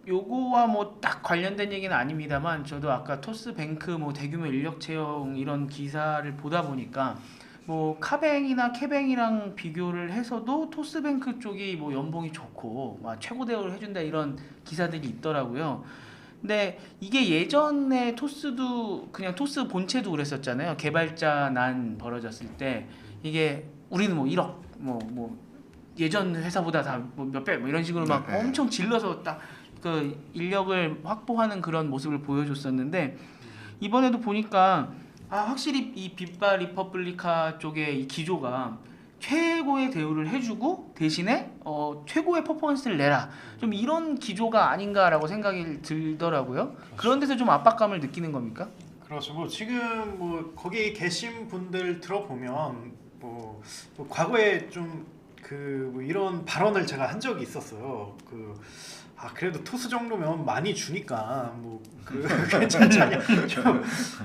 요거와 뭐 딱 관련된 얘기는 아닙니다만 저도 아까 토스뱅크 뭐 대규모 인력 채용 이런 기사를 보다 보니까 뭐 카뱅이나 캐뱅이랑 비교를 해서도 토스뱅크 쪽이 뭐 연봉이 좋고 막 최고 대우를 해준다 이런 기사들이 있더라고요. 근데 이게 예전에 토스도 그냥 토스 본체도 그랬었잖아요. 개발자 난 벌어졌을 때 이게 우리는 뭐 1억 뭐 예전 회사보다 다 뭐 몇배 뭐 이런 식으로 막 네. 엄청 질러서 딱 그 인력을 확보하는 그런 모습을 보여줬었는데 이번에도 보니까 확실히 이 비바 리퍼블리카 쪽의 이 기조가 최고의 대우를 해주고 대신에 최고의 퍼포먼스를 내라 좀 이런 기조가 아닌가라고 생각이 들더라고요. 그런 데서 좀 압박감을 느끼는 겁니까? 그렇죠. 뭐 지금 뭐 거기 계신 분들 들어보면 뭐 과거에 좀 뭐 이런 발언을 제가 한 적이 있었어요. 그래도 토스 정도면 많이 주니까 괜찮지 않냐,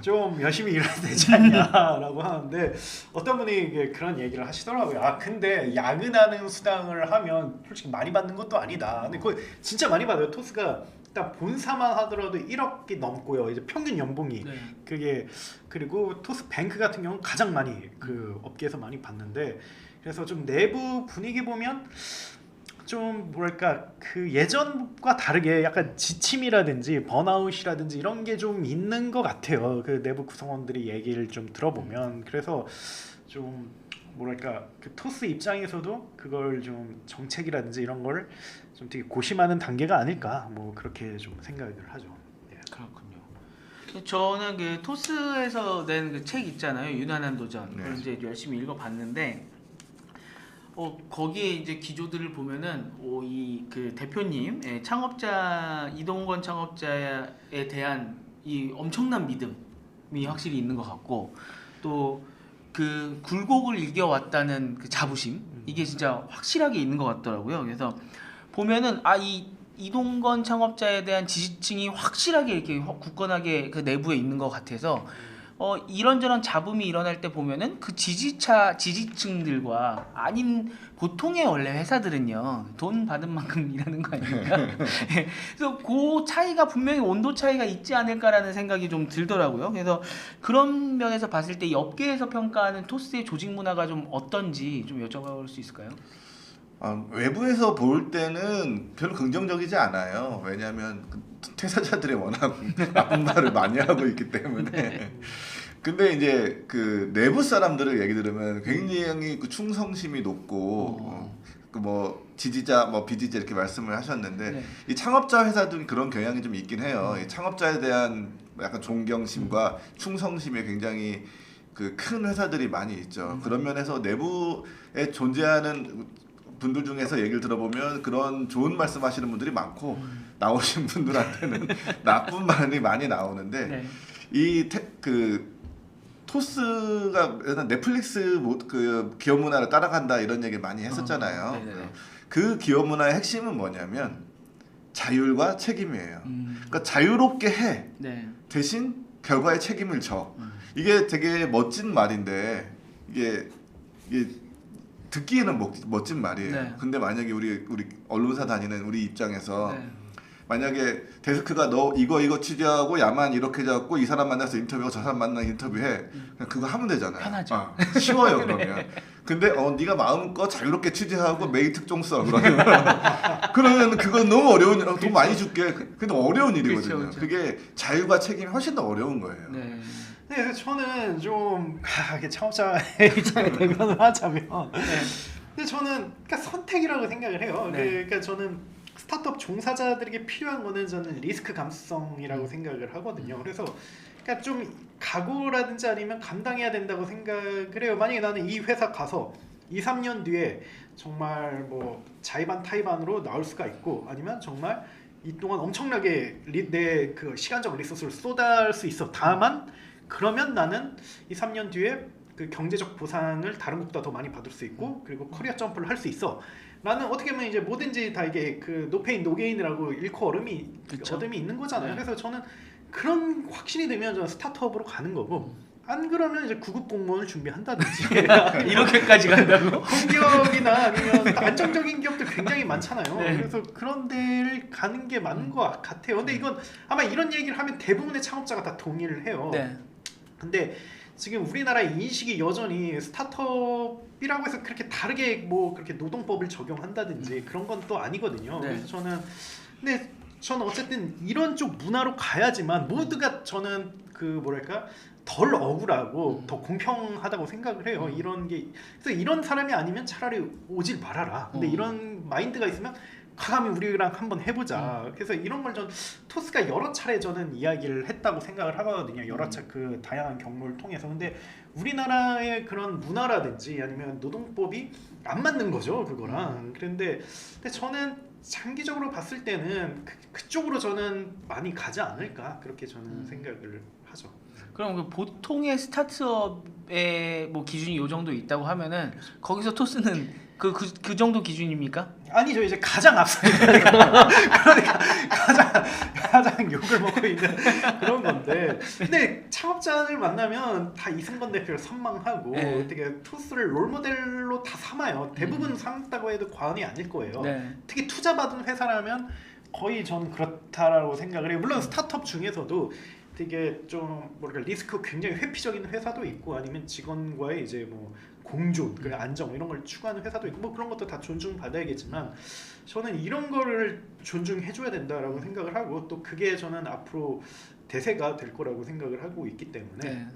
좀 열심히 일해야 되지 않냐라고 하는데 어떤 분이 이게 그런 얘기를 하시더라고요. 근데 야근하는 수당을 하면 솔직히 많이 받는 것도 아니다. 근데 그거 진짜 많이 받아요. 토스가 일단 본사만 하더라도 1억이 넘고요. 이제 평균 연봉이 네. 그게, 그리고 토스 뱅크 같은 경우는 가장 많이 그 업계에서 많이 받는데, 그래서 좀 내부 분위기 보면 좀 뭐랄까 그 예전과 다르게 약간 지침이라든지 번아웃이라든지 이런 게 좀 있는 것 같아요. 그 내부 구성원들이 얘기를 좀 들어보면. 그래서 좀 뭐랄까 그 토스 입장에서도 그걸 좀 정책이라든지 이런 걸 좀 되게 고심하는 단계가 아닐까, 뭐 그렇게 좀 생각을 하죠. 예. 그렇군요. 저는 그 토스에서 낸 그 책 있잖아요. 유난한 도전. 네. 그걸 이제 열심히 읽어봤는데 거기에 이제 기조들을 보면은 이 그 대표님, 창업자 이동건 창업자에 대한 이 엄청난 믿음이 확실히 있는 것 같고, 또 그 굴곡을 이겨왔다는 그 자부심, 이게 진짜 확실하게 있는 것 같더라고요. 그래서 보면은 이 이동건 창업자에 대한 지지층이 확실하게 이렇게 굳건하게 그 내부에 있는 것 같아서 이런저런 잡음이 일어날 때 보면은 그 지지층들과 아닌 보통의 원래 회사들은요, 돈 받은 만큼 일하는 거 아닙니까? 그래서 그 차이가 분명히 온도 차이가 있지 않을까라는 생각이 좀 들더라고요. 그래서 그런 면에서 봤을 때 이 업계에서 평가하는 토스의 조직 문화가 좀 어떤지 좀 여쭤볼 수 있을까요? 외부에서 볼 때는 별로 긍정적이지 않아요. 왜냐하면 퇴사자들이 워낙 나쁜 말을 많이 하고 있기 때문에. 근데 이제 그 내부 사람들을 얘기 들으면 굉장히 그 충성심이 높고 그 뭐 지지자 뭐 비지자 이렇게 말씀을 하셨는데, 네. 이 창업자 회사들이 그런 경향이 좀 있긴 해요. 이 창업자에 대한 약간 존경심과 충성심이 굉장히 그 큰 회사들이 많이 있죠. 그런 면에서 내부에 존재하는 분들 중에서 얘기를 들어보면 그런 좋은 말씀하시는 분들이 많고, 나오신 분들한테는 나쁜 말이 많이 나오는데, 네. 그 토스가 넷플릭스 그 기업 문화를 따라간다 이런 얘기 많이 했었잖아요. 네네네. 그 기업 문화의 핵심은 뭐냐면 자율과 책임이에요. 그러니까 자유롭게 해, 네. 대신 결과에 책임을 져. 이게 되게 멋진 말인데 이게 듣기에는 멋진 말이에요. 네. 근데 만약에 우리 언론사 다니는 우리 입장에서 네. 만약에 데스크가 너 이거 취재하고 야만 이렇게 잡고 이 사람 만나서 인터뷰하고 저 사람 만나 인터뷰해, 그냥 그거 하면 되잖아요. 편하죠. 쉬워요 그러면. 근데 네가 마음껏 자유롭게 취재하고 메일 특종 써 그러면 그건 너무 어려운 일, 돈 많이 줄게. 근데 어려운 일이거든요. 그렇죠. 그게 자유가 책임이 훨씬 더 어려운 거예요. 네. 네, 그래서 저는 좀 창업자의 입장에 대변을 하자면, 근데 저는 그러니까 선택이라고 생각을 해요. 네. 그러니까 저는 스타트업 종사자들에게 필요한 거는 저는 리스크 감수성이라고 생각을 하거든요. 그래서 그러니까 좀 각오라든지 아니면 감당해야 된다고 생각을 해요. 만약에 나는 이 회사 가서 2, 3년 뒤에 정말 뭐 자의반 타의반으로 나올 수가 있고, 아니면 정말 이 동안 엄청나게 내 그 시간적 리소스를 쏟아할 수 있어. 다만 그러면 나는 2, 3년 뒤에 그 경제적 보상을 다른 곳보다 더 많이 받을 수 있고, 그리고 커리어 점프를 할 수 있어. 나는 어떻게 보면 이제 뭐든지 다 이게 그 노페인 노게인이라고 잃고 얻음이 있는 거잖아요. 네. 그래서 저는 그런 확신이 되면 저는 스타트업으로 가는 거고, 안 그러면 이제 9급 공무원을 준비한다든지 이렇게까지 간다고? 공기업이나 아니면 안정적인 기업들 굉장히 많잖아요. 네. 그래서 그런 데를 가는 게 맞는 것 같아요. 근데 이건 아마 이런 얘기를 하면 대부분의 창업자가 다 동의를 해요. 네. 근데 지금 우리나라의 인식이 여전히 스타트업이라고 해서 그렇게 다르게 뭐 그렇게 노동법을 적용한다든지 그런 건 또 아니거든요. 네. 그래서 근데 저는 어쨌든 이런 쪽 문화로 가야지만 모두가 저는 그 뭐랄까 덜 억울하고 더 공평하다고 생각을 해요. 이런 게, 그래서 이런 사람이 아니면 차라리 오질 말아라. 근데 이런 마인드가 있으면 과감히 우리랑 한번 해보자. 그래서 이런 걸 전 토스가 여러 차례 저는 이야기를 했다고 생각을 하거든요. 여러 차 그 다양한 경로를 통해서. 근데 우리나라의 그런 문화라든지 아니면 노동법이 안 맞는 거죠, 그거랑. 근데 저는 장기적으로 봤을 때는 그쪽으로 저는 많이 가지 않을까, 그렇게 저는 생각을 하죠. 그럼 그 보통의 스타트업의 뭐 기준이 요 정도 있다고 하면은 거기서 토스는 그 정도 기준입니까? 아니죠. 이제 가장 앞서 그러니까 가장 욕을 먹고 있는 그런 건데, 근데 창업자를 만나면 다 이승건 대표를 선망하고 네. 되게 토스를 롤모델로 다 삼아요. 대부분 삼다고 해도 과언이 아닐 거예요. 네. 특히 투자 받은 회사라면 거의 전 그렇다라고 생각을 해요. 물론 스타트업 중에서도 되게 좀 뭐랄까 리스크 굉장히 회피적인 회사도 있고, 아니면 직원과의 이제 뭐 공존, 그 안정 이런 걸 추구하는 회사도 있고, 뭐 그런 것도 다 존중받아야겠지만 저는 이런 거를 존중해줘야 된다라고 생각을 하고, 또 그게 저는 앞으로 대세가 될 거라고 생각을 하고 있기 때문에 네.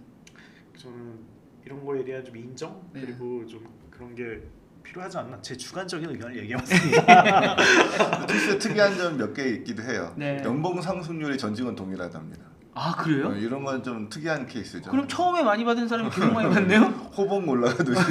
저는 이런 거에 대한 좀 인정, 네. 그리고 좀 그런 게 필요하지 않나, 제 주관적인 의견을 얘기해봤습니다. 토스의 특이한 점 몇 개 있기도 해요. 네. 연봉 상승률이 전 직원 동일하답니다. 아 그래요? 이런 건 좀 특이한 케이스죠. 그럼 처음에 많이 받은 사람이 계속 많이 받네요? 호봉 올라가듯이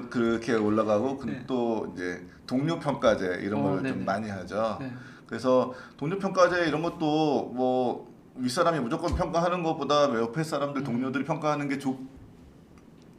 그렇게 올라가고, 네. 또 이제 동료 평가제 이런 걸 좀 네네. 많이 하죠. 네. 그래서 동료 평가제 이런 것도 뭐 윗사람이 무조건 평가하는 것보다 옆에 사람들 동료들이 평가하는 게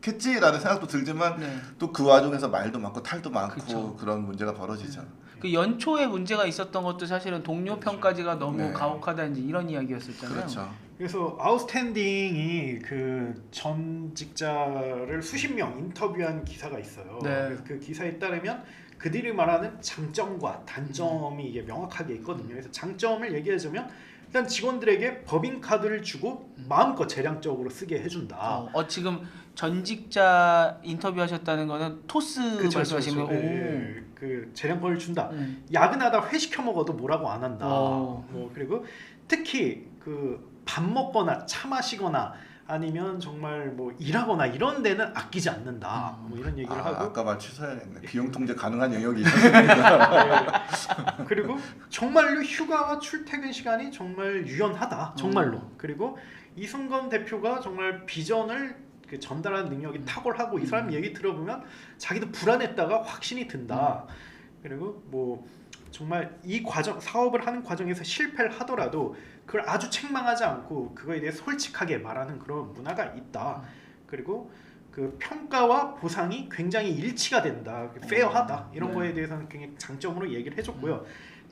좋겠지라는 생각도 들지만, 네. 또 그 와중에서 말도 많고 탈도 많고 그쵸. 그런 문제가 벌어지죠. 그 연초에 문제가 있었던 것도 사실은 동료 평가제가 너무 네. 가혹하다 이제 이런 이야기였었잖아요. 그렇죠. 그래서 아웃스탠딩이 그 전 직자를 수십 명 인터뷰한 기사가 있어요. 네. 그래서 그 기사에 따르면 그들이 말하는 장점과 단점이 이게 명확하게 있거든요. 그래서 장점을 얘기하자면 일단 직원들에게 법인카드를 주고 마음껏 재량적으로 쓰게 해준다. 지금 전직자 인터뷰하셨다는 거는 토스 그쵸, 말씀하시는 그쵸. 거. 예, 그 재량권을 준다. 음. 야근하다 회시켜 먹어도 뭐라고 안 한다. 어. 뭐 그리고 특히 그 밥 먹거나 차 마시거나 아니면 정말 뭐 일하거나 이런 데는 아끼지 않는다. 뭐 이런 얘기를 하고. 아까 말 취소해야겠네. 비용 통제 가능한 영역이 있었습니다. 그리고 정말로 휴가와 출퇴근 시간이 정말 유연하다. 정말로. 그리고 이승건 대표가 정말 비전을 그 전달하는 능력이 탁월하고, 이 사람 얘기 들어보면 자기도 불안했다가 확신이 든다. 그리고 뭐 정말 이 과정, 사업을 하는 과정에서 실패를 하더라도 그걸 아주 책망하지 않고 그거에 대해 솔직하게 말하는 그런 문화가 있다. 그리고 그 평가와 보상이 굉장히 일치가 된다, 페어하다, 이런 네. 거에 대해서는 굉장히 장점으로 얘기를 해줬고요.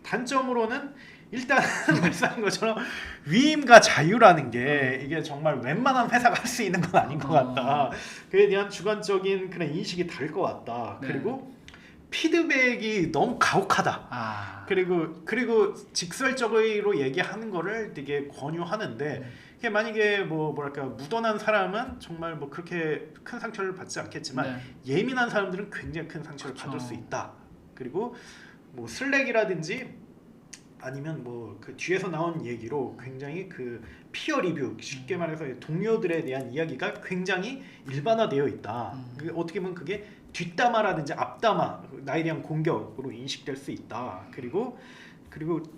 단점으로는 일단 말씀하신 것처럼 위임과 자유라는 게 이게 정말 웬만한 회사가 할 수 있는 건 아닌 것 같다. 그에 대한 주관적인 그런 인식이 다를 것 같다. 네. 그리고 피드백이 너무 가혹하다. 그리고 직설적으로 얘기하는 거를 되게 권유하는데, 이게 만약에 뭐랄까 묻어난 사람은 정말 뭐 그렇게 큰 상처를 받지 않겠지만, 네. 예민한 사람들은 굉장히 큰 상처를 그쵸. 받을 수 있다. 그리고 뭐 슬랙이라든지 아니면 뭐 그 뒤에서 나온 얘기로 굉장히 그 피어 리뷰, 쉽게 말해서 동료들에 대한 이야기가 굉장히 일반화되어 있다. 어떻게 보면 그게 뒷담화라든지 앞담화, 나에 대한 공격으로 인식될 수 있다. 그리고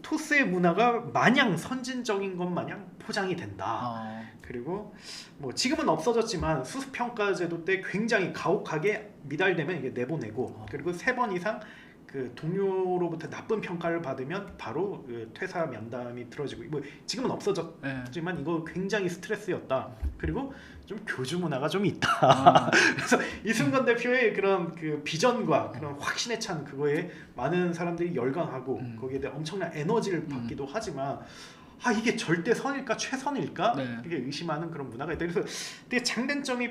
토스의 문화가 마냥 선진적인 것 마냥 포장이 된다. 그리고 뭐 지금은 없어졌지만 수습평가제도 때 굉장히 가혹하게 미달되면 이게 내보내고, 그리고 3번 이상 그 동료로부터 나쁜 평가를 받으면 바로 그 퇴사 면담이 들어지고, 뭐 지금은 없어졌지만 이거 굉장히 스트레스였다. 그리고 좀 교주 문화가 좀 있다. 그래서 이승건 대표의 그런 그 비전과 그런 확신에 찬 그거에 많은 사람들이 열광하고 거기에 대한 엄청난 에너지를 받기도 하지만, 이게 절대 선일까 최선일까 네. 이게 의심하는 그런 문화가 있다. 그래서 되게 장단점이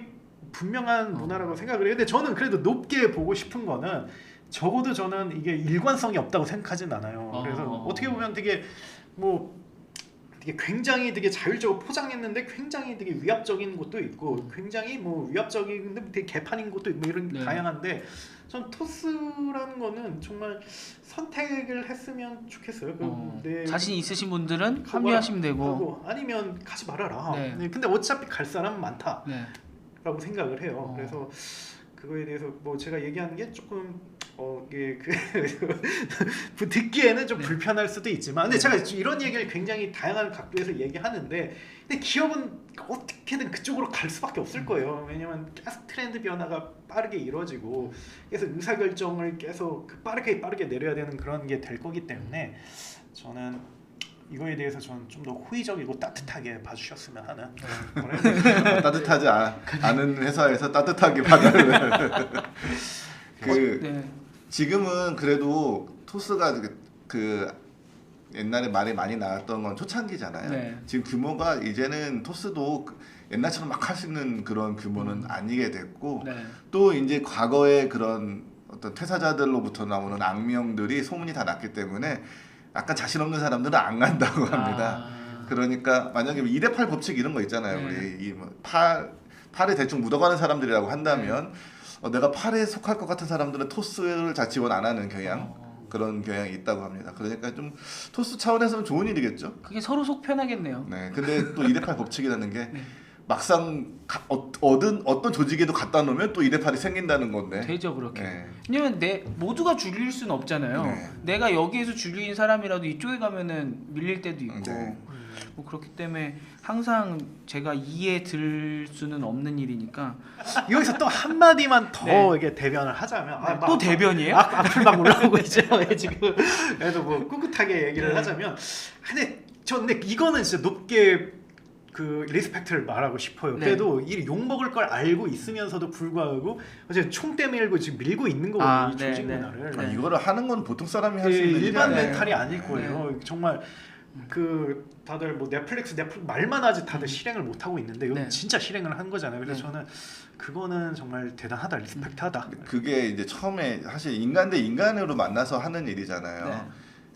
분명한 문화라고 생각을 해요. 근데 저는 그래도 높게 보고 싶은 거는, 적어도 저는 이게 일관성이 없다고 생각하진 않아요. 그래서 어떻게 보면 되게 굉장히 되게 자율적으로 포장했는데 굉장히 되게 위압적인 것도 있고, 굉장히 뭐 위압적인데 되게 개판인 것도 있고, 이런 네. 다양한데, 전 토스라는 거는 정말 선택을 했으면 좋겠어요. 자신 있으신 분들은 그거 합류하시면 되고, 하고, 아니면 가지 말아라. 네. 근데 어차피 갈 사람은 많다라고 네. 생각을 해요. 그래서 그거에 대해서 뭐 제가 얘기하는 게 조금 이게 듣기에는 좀 불편할 수도 있지만, 근데 제가 이런 얘기를 굉장히 다양한 각도에서 얘기하는데, 근데 기업은 어떻게든 그쪽으로 갈 수밖에 없을 거예요. 왜냐면 계속 트렌드 변화가 빠르게 이루어지고, 그래서 의사결정을 계속 빠르게 내려야 되는 그런 게 될 거기 때문에, 저는 이거에 대해서 저는 좀 더 호의적이고 따뜻하게 봐주셨으면 하는 따뜻하지 않은 회사에서 따뜻하게 받아를 지금은 그래도 토스가 그 옛날에 말이 많이 나왔던 건 초창기잖아요. 네. 지금 규모가 이제는 토스도 옛날처럼 막 할 수 있는 그런 규모는 아니게 됐고 네. 또 이제 과거의 그런 어떤 퇴사자들로부터 나오는 악명들이 소문이 다 났기 때문에 약간 자신 없는 사람들은 안 간다고 합니다. 그러니까 만약에 2대8 법칙 이런 거 있잖아요. 네. 우리 이 뭐 팔에 대충 묻어가는 사람들이라고 한다면 내가 팔에 속할 것 같은 사람들은 토스를 잘 지원 안 하는 경향 그런 경향이 있다고 합니다. 그러니까 좀 토스 차원에서는 좋은 일이겠죠. 그게 서로 속 편하겠네요. 네. 근데 또 2대8 법칙이라는 게 네. 막상 얻은 어떤 조직에도 갖다 놓으면 또 2대8이 생긴다는 건데. 되죠 그렇게. 네. 왜냐면 모두가 줄일 수는 없잖아요. 네. 내가 여기에서 줄린 사람이라도 이쪽에 가면은 밀릴 때도 있고. 네. 뭐 그렇기 때문에 항상 제가 이해 들 수는 없는 일이니까. 여기서 또 한 마디만 더 네. 이게 대변을 하자면 네, 또 대변이에요? 악플 막 올라오고 있죠. 지금 그래도 뭐 꿋꿋하게 얘기를 네. 하자면 근데 이거는 진짜 높게 그 리스펙트를 말하고 싶어요. 네. 그래도 이 욕먹을 걸 알고 있으면서도 불구하고 어제 총대 밀고 지금 밀고 있는 거거든요. 이 네, 조직 네. 문화를. 아, 이거를 하는 건 보통 사람이 할 수 그 있는 일이 일반 아니에요. 멘탈이 아닐 거예요. 정말 그 다들 뭐 넷플릭스 말만 하지 다들 실행을 못 하고 있는데 이건 네. 진짜 실행을 한 거잖아요. 그래서 네. 저는 그거는 정말 대단하다, 리스펙트하다. 그게 이제 처음에 사실 인간 대 인간으로 만나서 하는 일이잖아요. 네.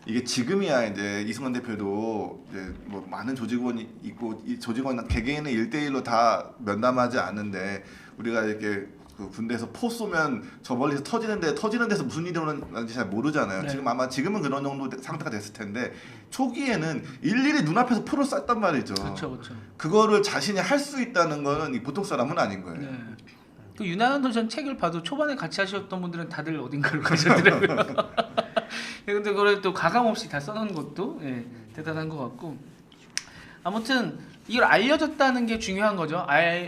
이게 지금이야 이제 이승만 대표도 이제 뭐 많은 조직원이 있고 이 조직원 개개인은 1대1로 다 면담하지 않는데 우리가 이렇게 그 군대에서 포 쏘면 저 멀리서 터지는 데서 무슨 일이 일어나는지 잘 모르잖아요. 네. 지금은 그런 정도 상태가 됐을 텐데 초기에는 일일이 눈앞에서 포를 쐈단 말이죠. 그렇죠. 그거를 자신이 할 수 있다는 거는 이 보통 사람은 아닌 거예요. 네. 그 유난한 도전 책을 봐도 초반에 같이 하셨던 분들은 다들 어딘가로 가셨더라고요. 네, 근데 그걸 또 가감 없이 다 써놓은 것도 대단한 것 같고 아무튼 이걸 알려졌다는 게 중요한 거죠.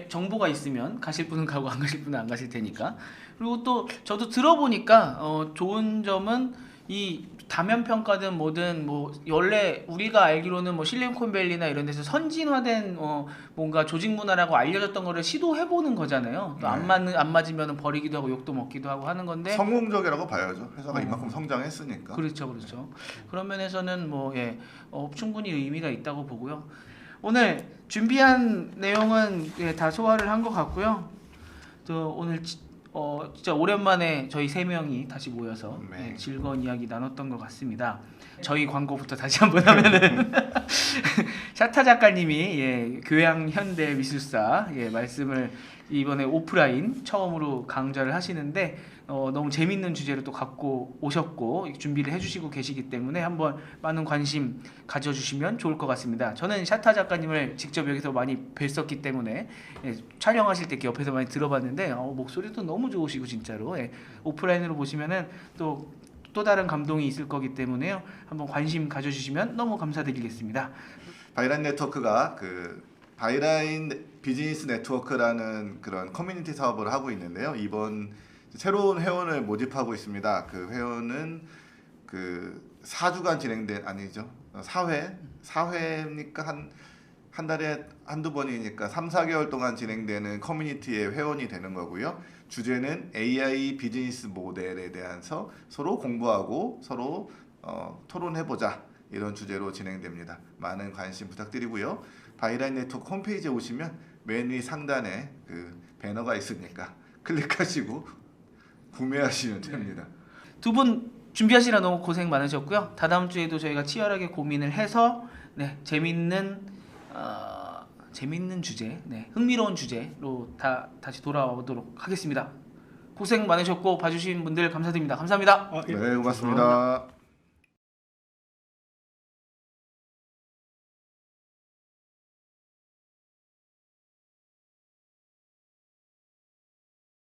정보가 있으면 가실 분은 가고 안 가실 분은 안 가실 테니까. 그리고 또 저도 들어보니까 좋은 점은 이 다면 평가든 뭐든 뭐 원래 우리가 알기로는 뭐 실리콘밸리나 이런 데서 선진화된 뭔가 조직 문화라고 알려졌던 거를 시도해 보는 거잖아요. 또 안 맞으면 버리기도 하고 욕도 먹기도 하고 하는 건데 성공적이라고 봐야죠. 회사가 이만큼 성장했으니까. 그렇죠. 그런 면에서는 뭐 충분히 의미가 있다고 보고요. 오늘 준비한 내용은 다 소화를 한 것 같고요. 또 오늘 진짜 오랜만에 저희 세 명이 다시 모여서 네. 즐거운 이야기 나눴던 것 같습니다. 저희 광고부터 다시 한번 하면은 샤타 작가님이 교양 현대 미술사 말씀을 이번에 오프라인 처음으로 강좌를 하시는데 너무 재밌는 주제를 또 갖고 오셨고 준비를 해주시고 계시기 때문에 한번 많은 관심 가져주시면 좋을 것 같습니다. 저는 샤타 작가님을 직접 여기서 많이 뵀었기 때문에 촬영하실 때 이렇게 옆에서 많이 들어봤는데 목소리도 너무 좋으시고 진짜로 오프라인으로 보시면은 또 다른 감동이 있을 거기 때문에요. 한번 관심 가져주시면 너무 감사드리겠습니다. 바이라인 네트워크가 그 바이라인 비즈니스 네트워크라는 그런 커뮤니티 사업을 하고 있는데요. 이번 새로운 회원을 모집하고 있습니다. 그 회원은 그 4주간 진행된 아니죠. 4회니까 한 달에 한두 번이니까 3-4개월 동안 진행되는 커뮤니티의 회원이 되는 거고요. 주제는 AI 비즈니스 모델에 대해서 서로 공부하고 서로 토론해보자 이런 주제로 진행됩니다. 많은 관심 부탁드리고요. 바이라인 네트워크 홈페이지에 오시면 맨 위 상단에 그 배너가 있으니까 클릭하시고 구매하시면 됩니다. 두 분 준비하시라 너무 고생 많으셨고요. 다다음 주에도 저희가 치열하게 고민을 해서 재밌는 주제, 흥미로운 주제로 다시 돌아오도록 하겠습니다. 고생 많으셨고 봐주신 분들 감사드립니다. 감사합니다. 예. 네, 고맙습니다.